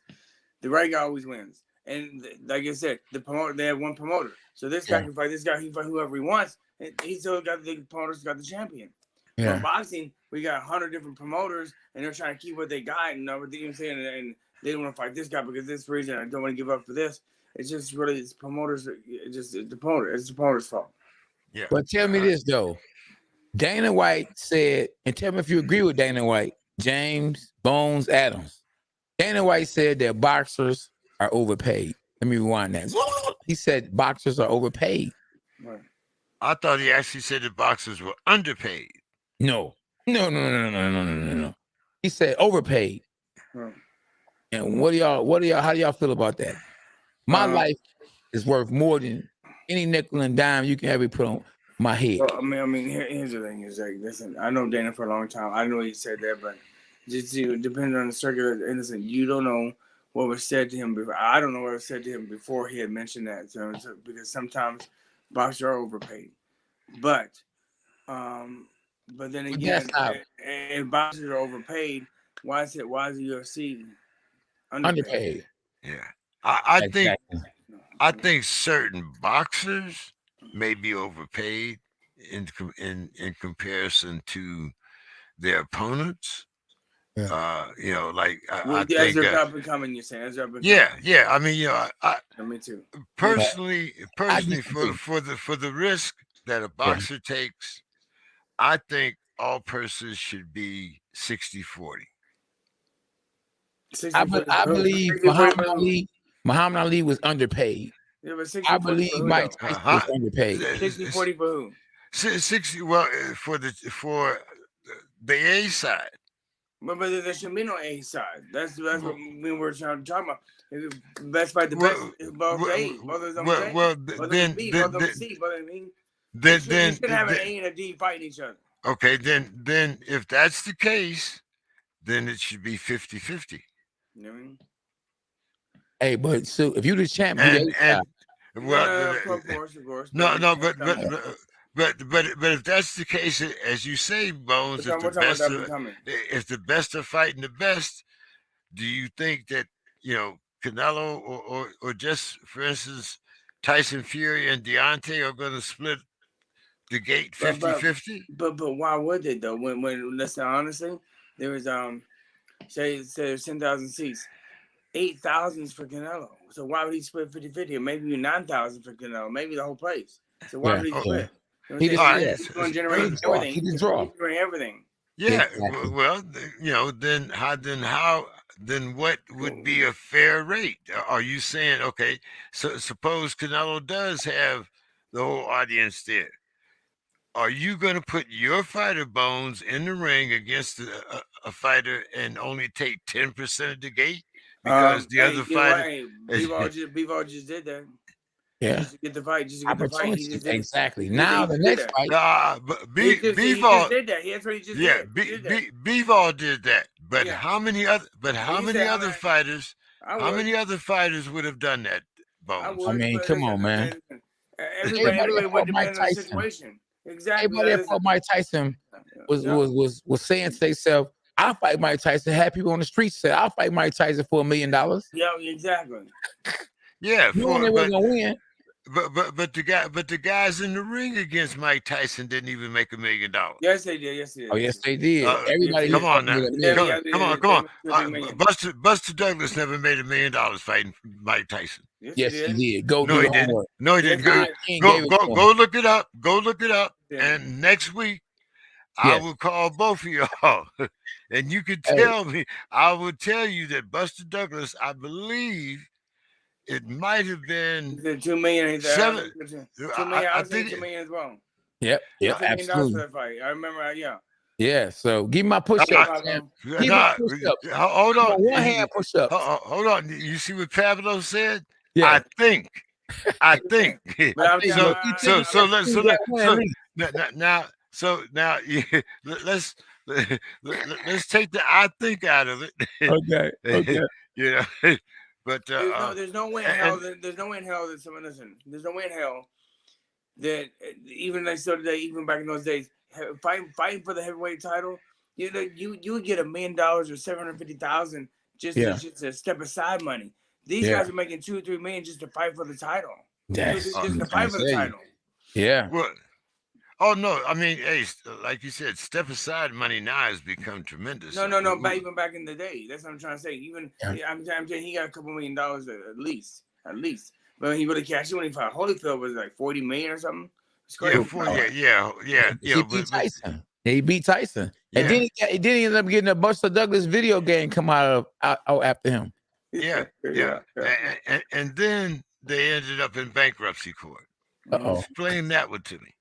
the right guy always wins. And like I said, they have one promoter. So this guy can fight this guy. He can fight whoever he wants. And he still got the promoters, got the champion. Yeah. But boxing, we got 100 different promoters, and they're trying to keep what they got. And everything you know saying, and they don't want to fight this guy because this reason. I don't want to give up for this. It's just really promoters. It's the promoter's fault. Yeah. But tell me this though, Dana White said, and tell me if you agree with Dana White, James Bones Adams. Dana White said that boxers are overpaid. Let me rewind that. He said boxers are overpaid. Right. I thought he actually said that boxers were underpaid. No. He said overpaid. Right. And how do y'all feel about that? My life is worth more than any nickel and dime you can ever put on my head. Well, I mean, here's the thing: is like, listen, I know Dana for a long time. I know he said that, but just depending on the circular, and listen, you don't know what was said to him before. I don't know what was said to him before he had mentioned that. So because sometimes boxers are overpaid, but then again, if boxers are overpaid, why is the UFC underpaid? Yeah, I think certain boxers may be overpaid in comparison to their opponents, You know, like Well, I think. Ezra up and coming, you're saying Ezra up and Yeah, coming. yeah. I mean, you know, Me too. personally, I for the risk that a Yeah. boxer takes, I think all purses should be 60-40. I believe Muhammad Ali was underpaid. Yeah, but 60-40 I for believe who, Mike though? Tyson was underpaid. 60-40 for who? 60. Well, for the A side. But there should be no A side. That's what we were trying to talk about. Best fight the best is both A. Both of them A. Both of them B. Both of them C. Both of them. You should have an A and a D fighting each other. Okay, then if that's the case, then it should be 50-50. You know what I mean? Hey, but so if you the champ, of course. No, but if that's the case, as you say, Bones, if the best are fighting the best, do you think that, you know, Canelo or just, for instance, Tyson Fury and Deontay are going to split the gate 50-50? But why would they though? When let's say honestly, there was say there's 10,000 seats. 8,000 is for Canelo. So why would he split 50-50? Or maybe 9,000 for Canelo. Maybe the whole place. So why would he split? He's going to generate everything. He's generating everything. Yeah. Exactly. Well, you know, then what would be a fair rate? Are you saying, okay, so suppose Canelo does have the whole audience there. Are you going to put your fighter, Bones, in the ring against a fighter and only take 10% of the gate? Because the other fighter, Bivol just did that. Yeah, just to get the fight. Exactly. Now the next fight, Bivol did that. That's what he just did. Bivol did that. But how many other fighters? How many other fighters would have done that, Bones? I mean, come on, man. Everybody would depend on the situation. Exactly. Everybody that fought Mike Tyson was saying to themselves, I'll fight Mike Tyson. Had people on the streets say, I'll fight Mike Tyson for $1 million. Yeah, exactly. Yeah, they wasn't gonna win. But the guys in the ring against Mike Tyson didn't even make $1 million. Yes, they did. Oh, yes, they did. Everybody, come on now. Come on. Buster Douglas never made $1 million fighting Mike Tyson. Yes, he did. No, he didn't. No, he didn't. Go look it up. Go look it up. And next week, I will call both of y'all, and you can tell me. I will tell you that Buster Douglas, I believe, it might have been 2 million. 7. 2 million. I think 2 million as well. Yep, absolutely. For that fight. I remember. Yeah. So give me my push up. Hold on. One hand push up. Hold on. You see what Pablo said? Yeah. I think. So now let's take the I think out of it. Okay. You know, but there's no way in hell. There's no way in hell that someone listen. There's no way in hell that even like so today, even back in those days, fighting for the heavyweight title, you would get $1 million or $750,000 just to step aside money. These guys are making $2 or $3 million just to fight for the title. Just to fight for the title. Yeah. Well, oh no! I mean, hey, like you said, step aside money now has become tremendous. No. But even back in the day, that's what I'm trying to say. Even I'm saying he got a couple $1 million at least. But when he really cashed in when he fought Holyfield was like 40 million or something. It's crazy. Yeah. He beat Tyson. He beat Tyson, and then he ended up getting a Buster Douglas video game come out after him. Yeah. And then they ended up in bankruptcy court. Explain that one to me.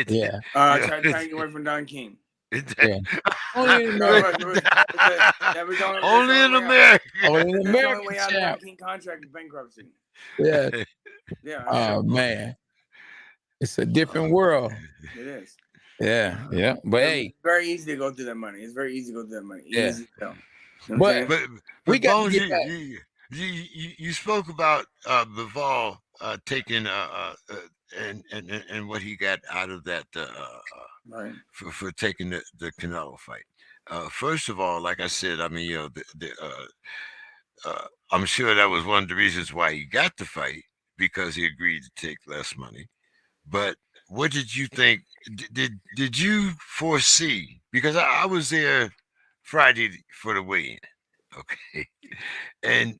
Yeah. Trying to get away from Don King. Only in America. Only in America. Only in America. The only way out of Don King contract is bankruptcy. Yeah. Yeah. Oh man, it's a different world. It is. Yeah. But hey, it's very easy to go through that money. It's very easy to go through that money. Yeah. Easy to go. But we got Bones, you spoke about Bivol taking and what he got out of that for taking the Canelo fight. First of all, like I said, I mean, you know, I'm sure that was one of the reasons why he got the fight, because he agreed to take less money. But what did you think? Did you foresee? Because I was there Friday for the weigh-in. Okay. And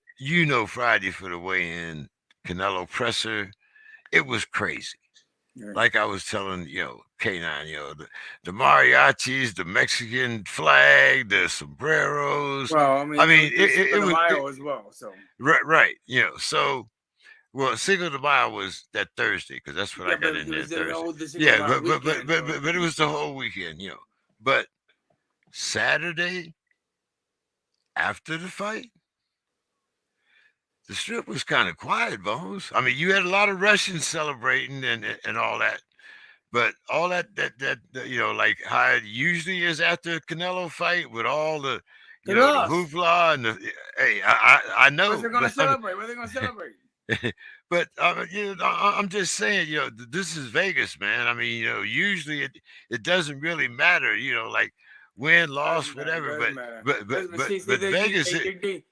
Friday for the weigh-in, Canelo presser, it was crazy. Right. Like I was telling, K9, the mariachis, the Mexican flag, the sombreros. Well, I mean, it was as well. So right. So well, Cinco de Mayo was that Thursday because that's what I got in there Thursday. Yeah, but it was the whole weekend, But Saturday after the fight, the strip was kind of quiet, Bones. I mean, you had a lot of Russians celebrating and all that, but all that like how it usually is after a Canelo fight with all the the hoopla and hey, I know. What they're gonna celebrate? What are they gonna celebrate? But I'm just saying, this is Vegas, man. I mean, usually it doesn't really matter, like win, loss, whatever. But Vegas,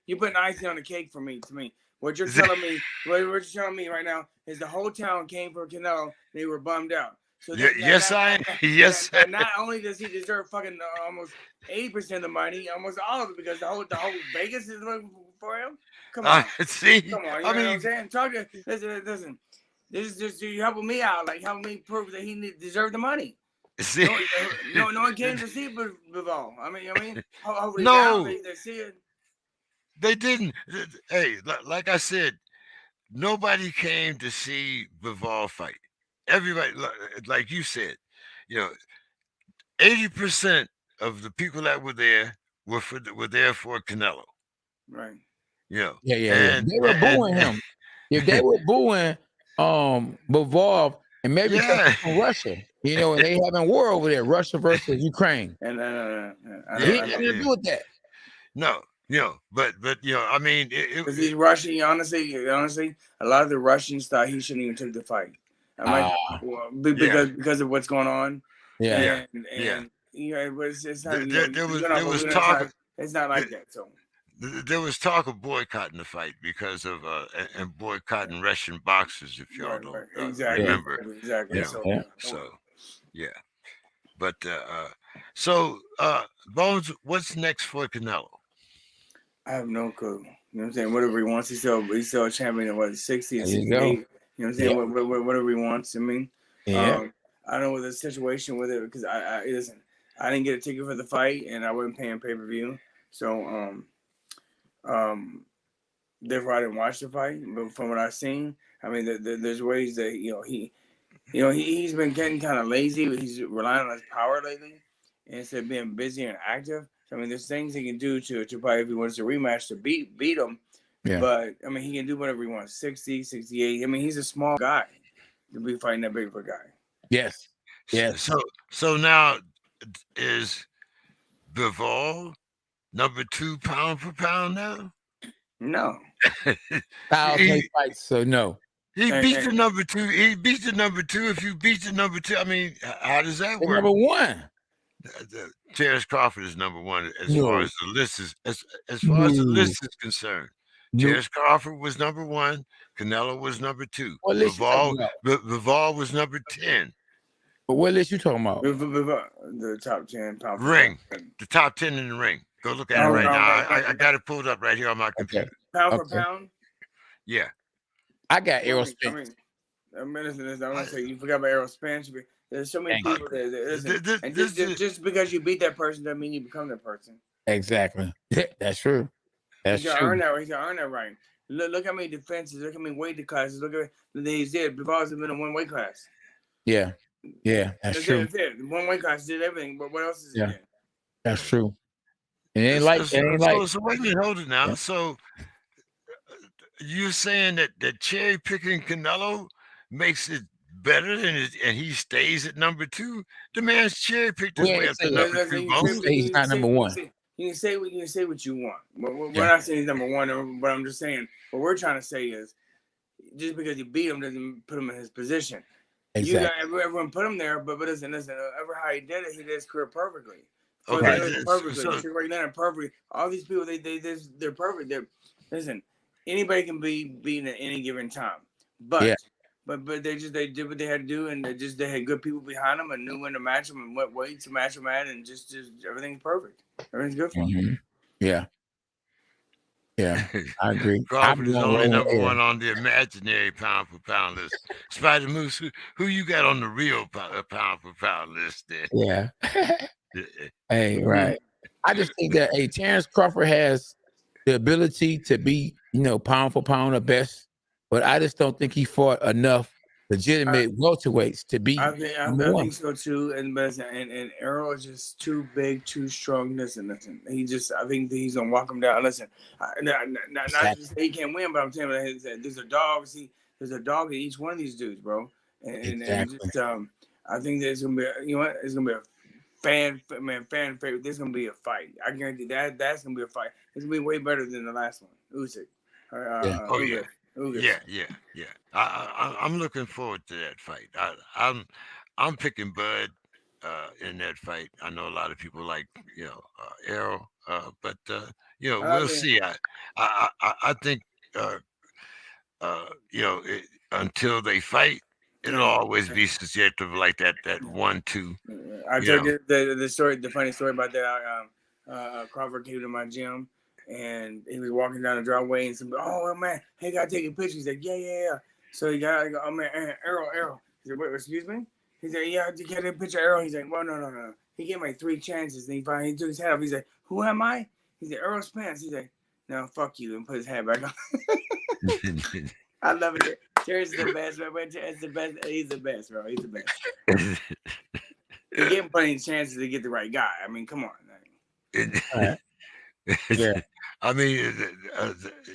you putting icing on the cake for me. To me, what you're telling me, what you're telling me right now is the whole town came for Canelo. They were bummed out. So yes. Not only does he deserve fucking almost 80% of the money, almost all of it, because the whole Vegas is looking for him. Come on, see. Come on, you know what I'm saying? Talk to listen. This is just you helping me out, like helping me prove that he deserved the money. See, no one came to see Bivol. I mean, no, they see it. They didn't. Hey, like I said, nobody came to see Bivol fight. Everybody, like you said, 80% of the people that were there were there for Canelo. Right. Yeah. They were booing him. If they were booing Bivol, and maybe from Russia, and they having war over there, Russia versus Ukraine. And he had nothing to do with that. No, but I mean, because he's Russian. Honestly, a lot of the Russians thought he shouldn't even take the fight. Because of what's going on. Yeah. It's not. There was talk. It's not like that. So. There was talk of boycotting the fight because of and boycotting Russian boxers, if y'all don't remember. Exactly. But Bones, what's next for Canelo? I have no clue. You know what I'm saying? Whatever he wants, he's still a champion of what 60 and 68. You know what I'm saying? Whatever he wants. I mean, I don't know what the situation with it because I didn't get a ticket for the fight and I wasn't paying pay-per-view, so therefore I didn't watch the fight. But from what I've seen, I mean, there's ways that he's been getting kind of lazy. He's relying on his power lately instead of being busy and active. So, I mean, there's things he can do to probably if he wants a rematch to beat him. Yeah. But I mean, he can do whatever he wants. 60, 68. I mean, he's a small guy to be fighting that big of a guy. Yes. So now is Bivol number 2 pound for pound now? No. Fights, so no. He beat the number 2. He beat the number 2. If you beat the number 2, I mean, how does that work? Number 1. Terrence Crawford is number 1 as far as the list is as far as the list is concerned. Terrence Crawford was number 1. Canelo was number 2. Bivol was number 10. But what list you talking about? The top 10 pound ring. The top 10 in the ring. Go look at it right now. I got it pulled up right here on my computer. Pound for pound? Yeah. I got Errol Spence. I want to say you forgot about Errol Spence. There's so many people that just because you beat that person doesn't mean you become that person. Exactly. That's true. That's true. Earn that right. Look how many defenses. Look how many weight classes. Look at what he did. Bivol's been in one weight class. Yeah, that's true. That's it. One weight class did everything, but what else is it? That's true. It ain't So wait a minute, hold it now. Yeah. So you're saying that cherry picking Canelo makes it better and he stays at number 2? The man's cherry picked his way up to number 2. He's not number 1. You can say what you want. We're not saying he's number 1, but I'm just saying what we're trying to say is just because you beat him doesn't put him in his position. Exactly. Everyone put him there, but listen, ever how he did it, he did his career perfectly. Perfectly. All these people, they're perfect. Listen, anybody can be beaten at any given time, but But they did what they had to do, and they had good people behind them and knew when to match them and what weight to match them at, and just everything's perfect. Everything's good for them. Yeah. Yeah, I agree. Crawford is only number one on the imaginary pound for pound list. Spider Moose, who you got on the real pound for pound list there? Yeah. Hey, right. I just think that Terrence Crawford has the ability to be, pound for pound the best, but I just don't think he fought enough legitimate welterweights to be. I think so too. And Errol is just too big, too strong. Listen. I think that he's gonna walk him down. Listen, not just he can't win, but I'm telling you, there's a dog. There's a dog in each one of these dudes, bro. And just I think there's gonna be, it's gonna be a fan favorite. There's gonna be a fight. I guarantee that's gonna be a fight. It's gonna be way better than the last one. Usyk. Yeah. I'm looking forward to that fight. I'm picking Bud in that fight. I know a lot of people like Errol, but we'll see. I think until they fight, it'll always be subjective like that 1-2. I told you the funny story about that. Crawford came to my gym. And he was walking down the driveway, and somebody, oh man, hey, gotta take a picture. He's like, yeah. So he got, oh man, Errol. He said, wait, excuse me? He said, yeah, you got a picture of Errol. He's like, well, no. He gave me like 3 chances, and he took his hat off. He's like, who am I? He said, Errol Spence. He's like, no, fuck you, and put his hat back on. I love it. Terry's the best, bro. It's the best. He's the best, bro. He's the best. He gave him plenty of chances to get the right guy. I mean, come on. Yeah. I mean,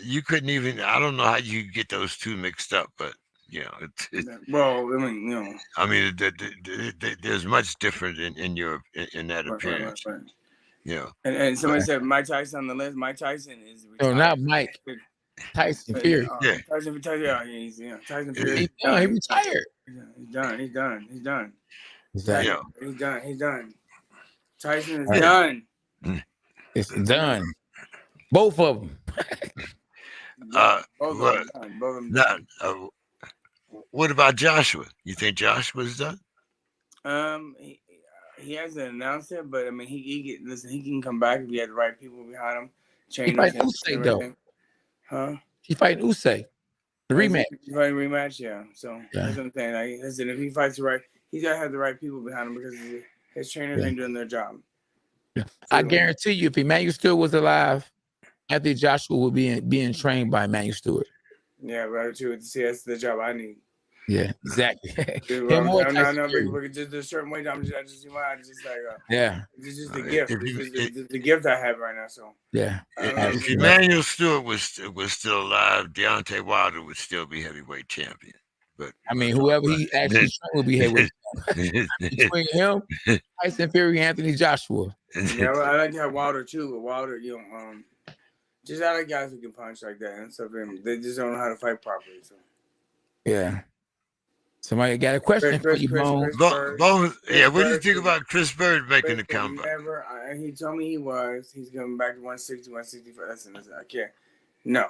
you couldn't even. I don't know how you get those two mixed up, but well, I mean, there's much different in that appearance. Right. And somebody said Mike Tyson on the list. Mike Tyson is retired. No, not Mike. Tyson Fury. Tyson Fury. Tyson Fury. He retired. He's done. He's done. He's done. Tyson is done. It's done. Both of them. Both of them done. What about Joshua? You think Joshua's done? He hasn't announced it, but I mean, he can come back if he had the right people behind him. He fighting Usyk though. Huh? He fighting Usyk. The rematch. He's fighting rematch, yeah. So that's what I'm saying. Like, listen, if he fights the right, he's gotta have the right people behind him because his trainers ain't doing their job. Yeah. I guarantee you, if Emmanuel Stewart was alive, Anthony Joshua would be being trained by Emmanuel Stewart. Yeah, right. Too. See, that's the job I need. Yeah, exactly. Just a certain way. I'm just like, yeah. It's just a gift. It's the gift I have right now. So yeah. If Emmanuel Stewart was still alive, Deontay Wilder would still be heavyweight champion. But I mean, whoever he actually would be heavyweight between him, Tyson Fury, Anthony Joshua. Yeah, I like to have Wilder too. But Wilder, just other guys who can punch like that and stuff. They just don't know how to fight properly. So yeah. Somebody got a question for you, Bones. Yeah, what do you think about Chris Bird making the comeback? He told me he's coming back to 160, 165. Listen, I can't. No.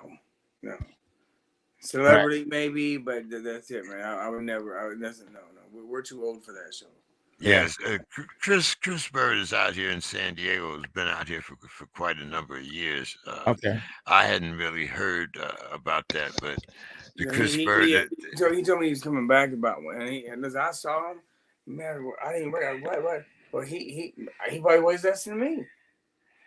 Celebrity maybe, but that's it, man. I would never. No. We're too old for that show. Yes, Chris Bird is out here in San Diego. Has been out here for quite a number of years. Okay. I hadn't really heard about that, but Chris Bird. He told me he's coming back about one, and as I saw him, man, I didn't what. Well, he probably weighs less than me.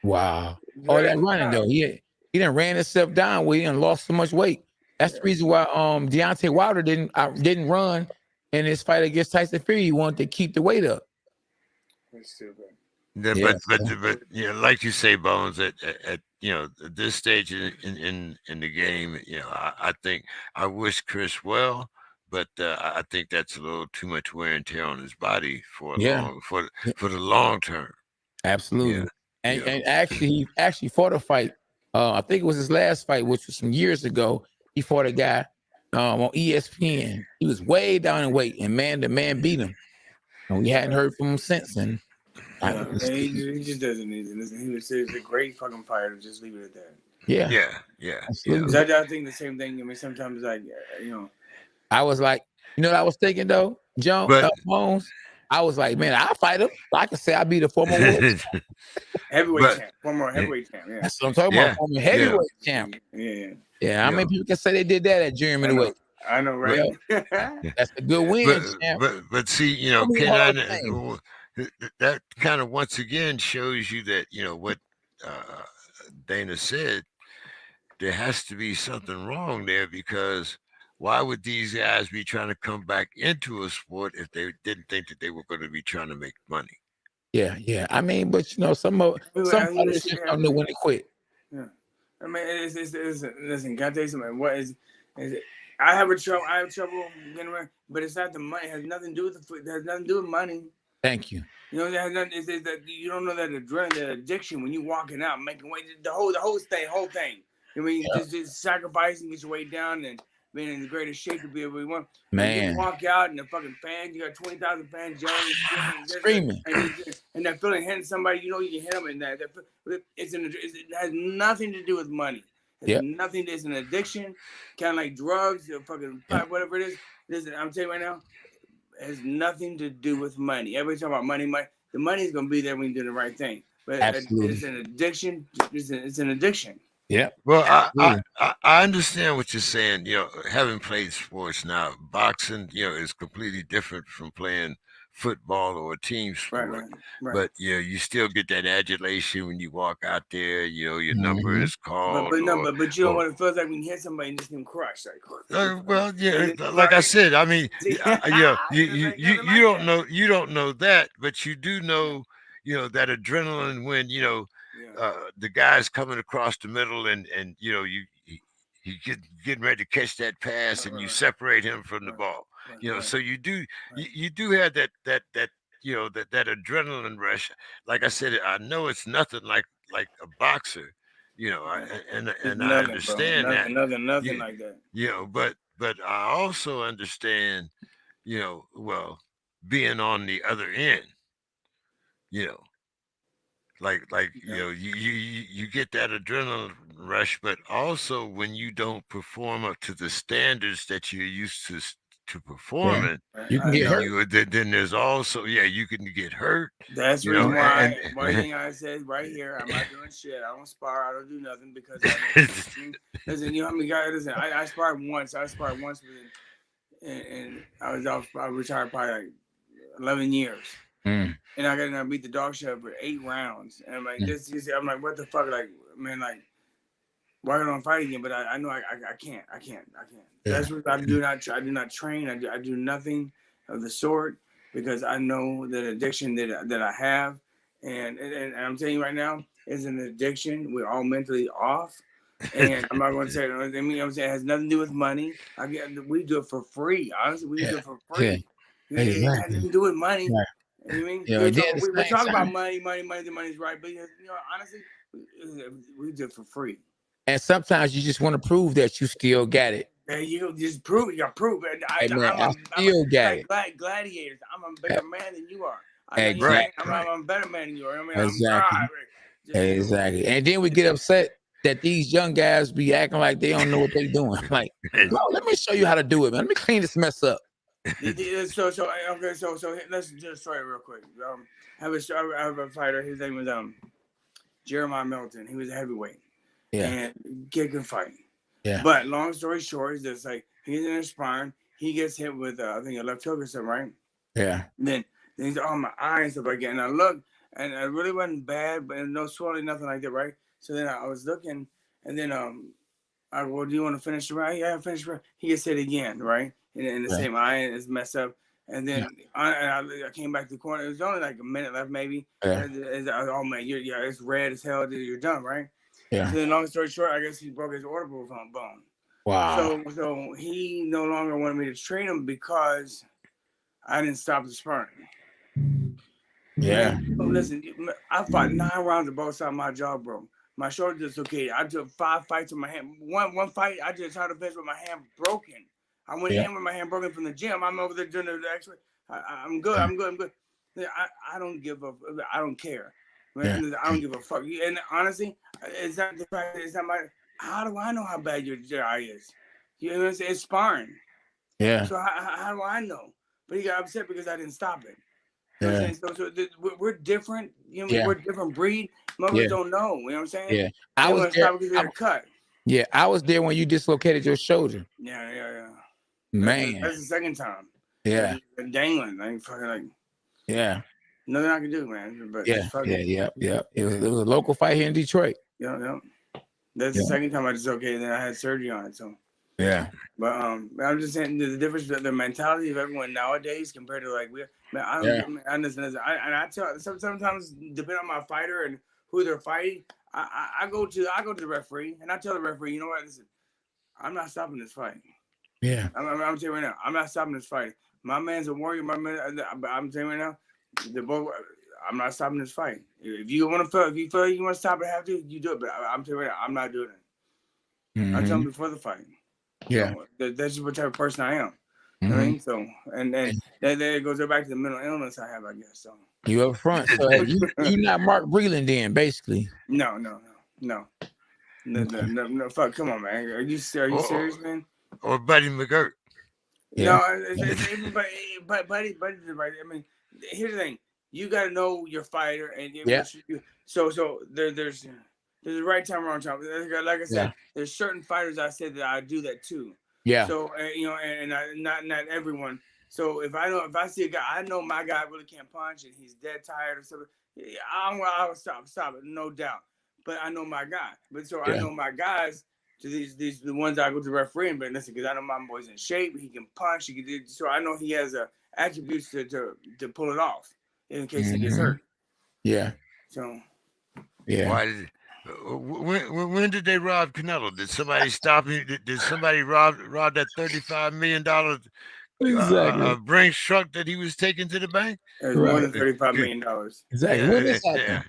Wow. Oh, that running though. He done ran himself down where he done lost so much weight. That's the reason why Deontay Wilder didn't run in his fight against Tyson Fury. He wanted to keep the weight up. That's stupid. Yeah, but like you say, Bones, at this stage in the game, I think I wish Chris well, but I think that's a little too much wear and tear on his body for the long term. Absolutely. Yeah. And actually, he fought a fight. I think it was his last fight, which was some years ago. He fought a guy on ESPN. He was way down in weight, and the man beat him. And we hadn't heard from him since. And he just doesn't need it. Listen, he was a great fucking fighter. Just leave it at that. Yeah. I think the same thing. I mean, sometimes I was like, I was like, You know what I was thinking though, John Bones? I was like, man, I'll fight him. I can say I'll be the former world heavyweight champ, former heavyweight champ. Yeah, that's what I'm talking about. Former heavyweight champ. Yeah. How many people can say they did that at junior middleweight? I know, right? That's a good win, champ. But see, you know, K9, that kind of once again shows you that, you know, what Dana said, there has to be something wrong there, because why would these guys be trying to come back into a sport if they didn't think that they were going to be trying to make money? Yeah. I mean, but you know, some fighters just don't know when to quit. Yeah, I mean, listen. Can I tell you something? What is it? I have trouble getting around, but it's not the money. It has nothing to do with it has nothing to do with money. Thank you. You know, that has nothing. It's that you don't know that adrenaline, that addiction when you walking out, making weight, the whole thing. I mean, just sacrificing, get your weight down, and being in the greatest shape to be able to want. Man, you walk out and the fucking fans, you got 20,000 fans yelling, screaming, and that feeling hitting somebody, you know, you can hit them, and that it has nothing to do with money. It's nothing. It's an addiction, kind of like drugs, or fucking whatever it is. Listen, I'm telling you right now, it has nothing to do with money. Everybody talking about money. The money is gonna be there when you do the right thing. But it's an addiction. It's an addiction. Yeah. Well, I understand what you're saying. You know, having played sports now, boxing, you know, is completely different from playing football or a team sport. Right. But you know, you still get that adulation when you walk out there. You know, your number is called. But you know what it feels like when you hit somebody and just get crushed. Like, well, yeah, like I said, I mean, yeah, you don't know that, but you do know, you know, that adrenaline when, you know, the guy's coming across the middle, and you know, you getting ready to catch that pass, and you separate him from the ball. You know, so you do have that you know, that adrenaline rush. Like I said, I know it's nothing like a boxer. You know, and I understand that. Nothing like that. You know, but I also understand, you know, well, being on the other end, you know, like you know, you get that adrenaline rush, but also when you don't perform up to the standards that you're used to performing, you can get hurt. Then there's also you can get hurt. That's the reason why one thing I said right here, I'm not doing shit. I don't spar. I don't do nothing because listen, you know how many guys? Listen, I sparred once. And I retired probably like 11 years. And I got to beat the dog show for 8 rounds. And I'm like, I'm like, what the fuck? Like, man, like, why don't I fight again? But I know I can't. That's what I do not train. I do nothing of the sort because I know that addiction that I have. And I'm telling you right now, it's an addiction. We're all mentally off. And I'm not going to say it. I mean, I'm saying it has nothing to do with money. We do it for free. Honestly, we do it for free. It has nothing to do with money. You know what I mean? We talk about money, the money's right. But, you know, honestly, we do it for free. And sometimes you just want to prove that you still got it. And you just prove it. You got to prove it. I still got it. Gladiators. I'm a bigger man than you are. Exactly. I'm a better man than you are. I mean, exactly. And then we get upset that these young guys be acting like they don't know what they're doing. Like, no, let me show you how to do it, man. Let me clean this mess up. So let's do a story real quick. I have a fighter. His name was Jeremiah Milton. He was a heavyweight. Yeah. And kid can fight. Yeah. But long story short, is just like he's in his sparring. He gets hit with I think a left hook or something, right? Yeah. And then he's on my eye and stuff like that. And I looked, and it really wasn't bad, but no swelling, nothing like that, right? So then I was looking, and then I go, well, do you want to finish the round? Yeah, finish the round. He gets hit again, right? In the same eye, and it's messed up. And then I came back to the corner. It was only like a minute left, maybe. Yeah. Oh man, it's red as hell. You're done, right? Yeah. So then, long story short, I guess he broke his orbital bone. Wow. So he no longer wanted me to train him because I didn't stop the sparring. Yeah. Listen, I fought 9 rounds of both sides of my jaw, bro. My shoulder dislocated. I took 5 fights with my hand. One fight, I just tried to finish with my hand broken. I went in with my hand broken from the gym. I'm over there doing the X-ray. I'm good. I'm good. I don't give a. I don't care. Man, I don't give a fuck. And honestly, it's not the fact that it's not my. How do I know how bad your eye is? You know what I'm saying? It's sparring. Yeah. So how do I know? But he got upset because I didn't stop it. You know what I'm saying? So we're different. You know, we're a different breed. Motherfuckers don't know. You know what I'm saying? Yeah. I was there. Because they're cut. Yeah, I was there when you dislocated your shoulder. Yeah. Man, that's the second time. Yeah. Dangling. I ain't fucking like. Yeah. Nothing I can do, man. But Yeah. It was a local fight here in Detroit. Yeah. That's the second time I dislocated, and then I had surgery on it. So. Yeah. But I'm just saying the difference, the mentality of everyone nowadays compared to like I understand. I tell sometimes depending on my fighter and who they're fighting, I go to the referee and I tell the referee, you know what, listen, I'm not stopping this fight. Yeah. I'm telling you right now, I'm not stopping this fight. My man's a warrior. I'm telling you right now, I'm not stopping this fight. If you feel you want to stop it, have to, you do it. But I'm telling you right now, I'm not doing it. Mm-hmm. I tell them before the fight. Yeah, so that's just what type of person I am. Mm-hmm. You know what I mean? So and then it goes back to the mental illness I have, I guess. So you up front. So you not Mark Breland then, basically. No. Fuck, come on, man. Are you serious, man? Or Buddy McGirt. Yeah. No, but Buddy's right. I mean, here's the thing: you got to know your fighter, and so there's a right time, wrong time. Like I said, there's certain fighters I said that I do that too. Yeah. So not everyone. So if I see a guy, I know my guy really can't punch and he's dead tired or something. I will stop it, no doubt. But I know my guy. But so I know my guys. To these the ones I go to referee, but listen, because I know my boy's in shape, he can punch, he can do. So I know he has attributes to pull it off in case he gets hurt. Yeah. So. Yeah. Why did? When did they rob Canelo? Did somebody stop him? Did somebody rob that $35 million Brinks truck that he was taking to the bank? It was more than $35 million. Exactly. When this happened?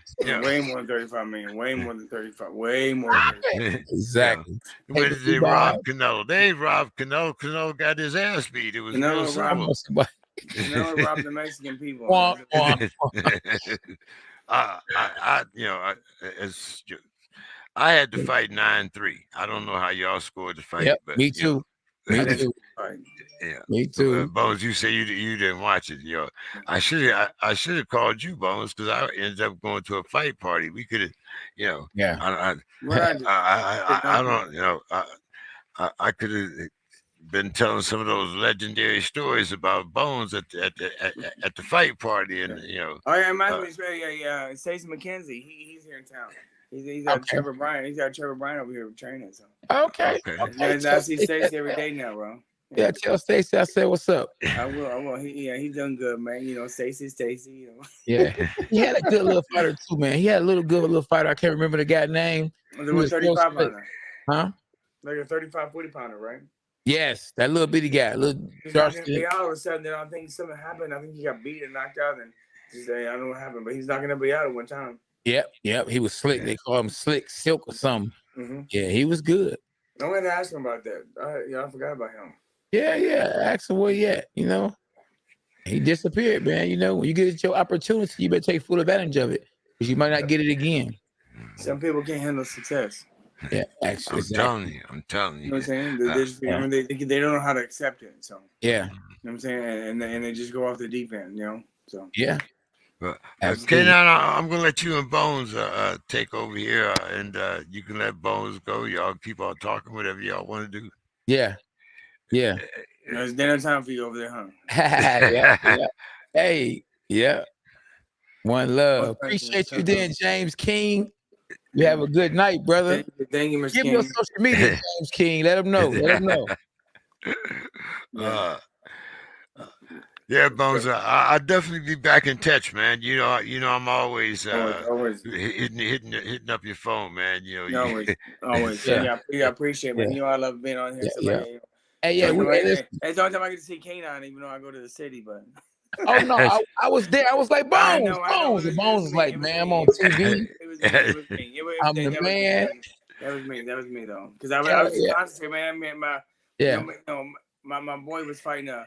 Way more than 35 million. Way more than 35. Way more than 35. Exactly. When did they rob Canelo? They robbed Canelo. Canelo got his ass beat. It was real simple. Canelo robbed the Mexican people. I had to fight 9-3. I don't know how y'all scored the fight, but me too. Me too. Yeah, me too. Bones, you say you didn't watch it. I should have called you, Bones, because I ended up going to a fight party. We could have, Yeah. I don't, I could have been telling some of those legendary stories about Bones at the fight party, and Stacey McKenzie, he's here in town. He's got Trevor Bryan. He's got Trevor Bryan over here training. So okay. I see Stacey every day now, bro. Yeah, tell Stacey I said what's up. I will. He's done good, man. Stacey. Yeah, he had a good little fighter too, man. He had a good little fighter. I can't remember the guy's name. There was 35 pounder. Huh? Like a 35, 40 pounder, right? Yes, that little bitty guy, little dark skin. All of a sudden, then I think something happened. I think he got beat and knocked out, and I don't know what happened, but he's not gonna be out at one time. Yep. He was slick. They call him Slick Silk or something. Mm-hmm. Yeah, he was good. I'm gonna ask him about that. I forgot about him. Yeah. Ask him where he at. He disappeared, man. When you get your opportunity, you better take full advantage of it, because you might not get it again. Some people can't handle success. Yeah, actually, I'm telling you. You know what I'm saying? They don't know how to accept it. So yeah, you know what I'm saying, and they just go off the deep end. So yeah. Well, okay, now I'm gonna let you and Bones take over here, and you can let Bones go. Y'all keep on talking, whatever y'all want to do. Yeah. There's dinner time for you over there, huh? Yeah. Hey, yeah. One love. Appreciate you then, James King. You have a good night, brother. Thank you, Mr. Give King. me your social media, James King. Let them know. Yeah, Bones. I'll definitely be back in touch, man. I'm always hitting up your phone, man. Always. Yeah, I appreciate it. Man. I love being on here. Hey, it's the only time I get to see K9, even though I go to the city, but. Oh no, I was there. I was like, Bones. And Bones was like, man, I'm on TV. It was me. I'm the man. That was me though, because I was just concentrating, man. My boy was fighting I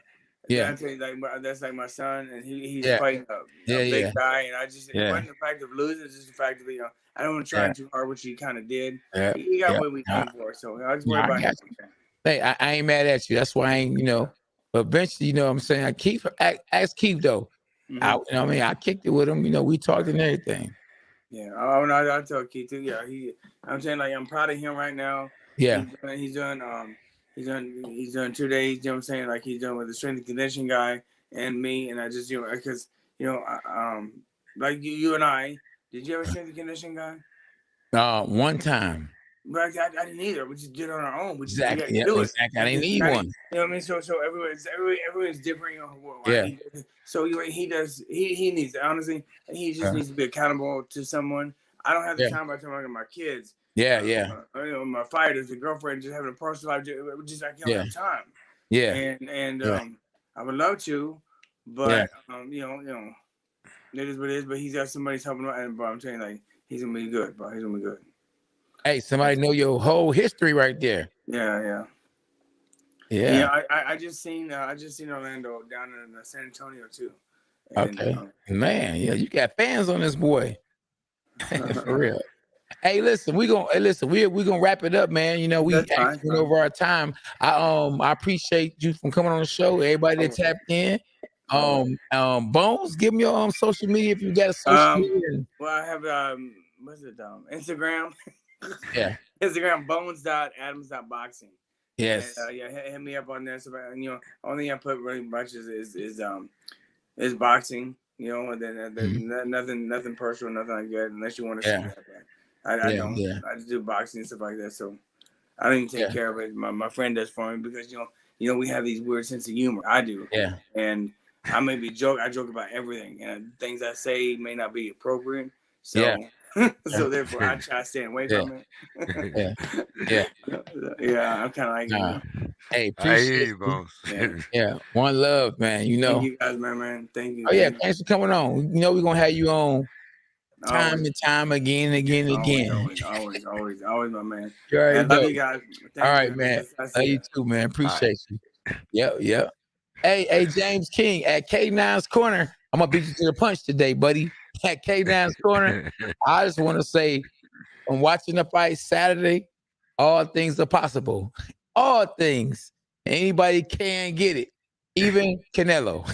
tell you, that's like my son, and he's fighting a big guy, and I just it wasn't the fact of losing, it's just the fact of I don't want to try too hard, which he kind of did. He got what we came for, so I just worry about him. Hey, I ain't mad at you. That's why I ain't But eventually, you know what I'm saying? Ask Keith though. Mm-hmm. You know what I mean? I kicked it with him. You know, we talked and everything. Yeah. Oh no, I told Keith too. Yeah, I'm saying like I'm proud of him right now. Yeah. He's doing 2 days. You know what I'm saying? Like he's doing with the strength and conditioning guy and me, and I just because like you and I. Did you ever strength and conditioning guy? One time. But I didn't either. We just did it on our own. We just Exactly. got to do it. Exactly. I didn't need one. You know what I mean? So everyone's different. You know, Yeah. So he needs honestly. He just needs to be accountable to someone. I don't have the time by the time I got my kids. Yeah. You know, my fighters, the girlfriend, just having a personal life. Just I don't have time. Yeah. And I would love to, but you know, it is what it is. But he's got somebody helping him, and I'm telling you, like he's gonna be good, bro. He's gonna be good. Hey, somebody know your whole history right there. Yeah. I just seen Orlando down in San Antonio too. And, okay, man, yeah, you got fans on this boy. For real. Hey, listen, we're gonna wrap it up, man. You know, we went over our time. I appreciate you from coming on the show. Everybody that tapped in. Bones, give me your social media if you got a social media. Well, I have what's it Instagram. Yeah. Instagram bones.adams.boxing. Yes. And, hit me up on there. So, you know, only I put really much is boxing. You know, and then nothing personal, nothing like that. Unless you want to see that. I don't. Yeah. I just do boxing and stuff like that. So I don't even take care of it. My friend does for me because you know we have these weird sense of humor. I do. Yeah. And I maybe joke. I joke about everything, and things I say may not be appropriate. So. So therefore, I try to stay away from it. Yeah. I'm kind of like. Hey, appreciate you, Bones. Yeah, one love, man. You know. Thank you guys, man. Thank you. Oh yeah, thanks for coming on. You know we're gonna have you on time and time again. Always, my man. You already love you guys. All right, man. Love you too, man. Appreciate you. Yep. Hey, James King at K9's Corner. I'm gonna beat you to the punch today, buddy. At K9's Corner. I just want to say, I'm watching the fight Saturday. All things are possible. All things. Anybody can get it. Even Canelo.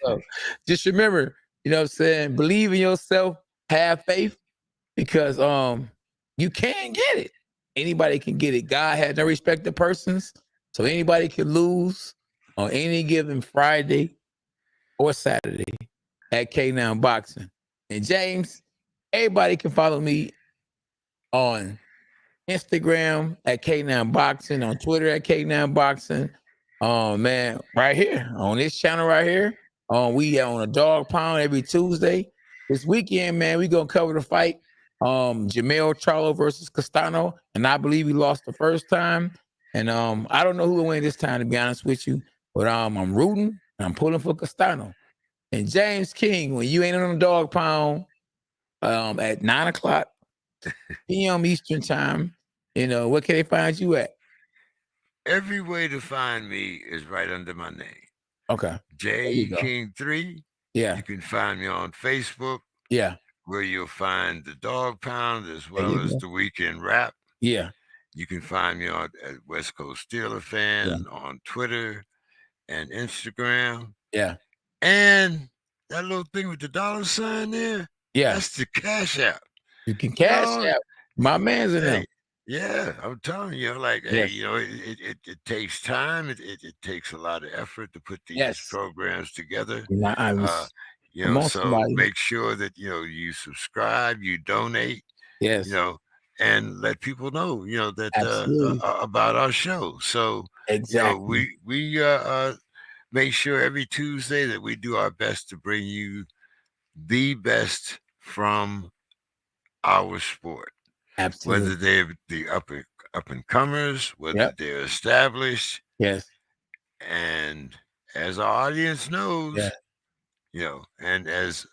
So just remember, you know what I'm saying? Believe in yourself. Have faith. Because you can get it. Anybody can get it. God has no respect to persons. So anybody can lose on any given Friday or Saturday at K9 Boxing. And James, everybody can follow me on Instagram at K9 Boxing, on Twitter at K9 Boxing. Man, right here on this channel right here. We on a Dawg Pound every Tuesday. This weekend, man, we gonna cover the fight. Jamel Charlo versus Castano, and I believe he lost the first time. And I don't know who will win this time, to be honest with you. But I'm rooting and I'm pulling for Castano. And James King, when you ain't on the Dawg Pound at 9:00 p.m. Eastern time, you know, where can they find you at? Every way to find me is right under my name. Okay. J King 3. Yeah. You can find me on Facebook. Yeah. Where you'll find the Dawg Pound as well as the Weekend Rap. Yeah. You can find me at West Coast Steeler Fan on Twitter and Instagram. Yeah. And that little thing with the $sign there. Yeah. That's the Cash App. You can cash out. My man's in there. Yeah, I'm telling you, like, hey, you know, it takes time. It takes a lot of effort to put these programs together. You know, so make sure that, you know, you subscribe, you donate, you know, and let people know, you know, that about our show. So, you know, we make sure every Tuesday that we do our best to bring you the best from our sport. Absolutely. Whether they're the up and comers, whether they're established. Yes. And as our audience knows, you know, and as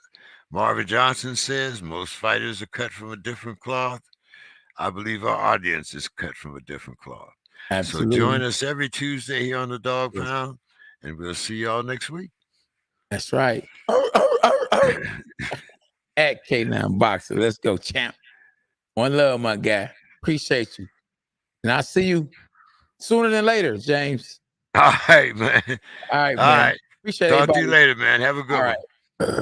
Marvin Johnson says, most fighters are cut from a different cloth. I believe our audience is cut from a different cloth. Absolutely. So join us every Tuesday here on the Dawg Pound, and we'll see y'all next week. That's right. At K9 Boxer. Let's go, champ. One love, my guy. Appreciate you. And I'll see you sooner than later, James. All right, man. All right, All man. right. Appreciate Talk everybody. to you later, man. Have a good All one. right.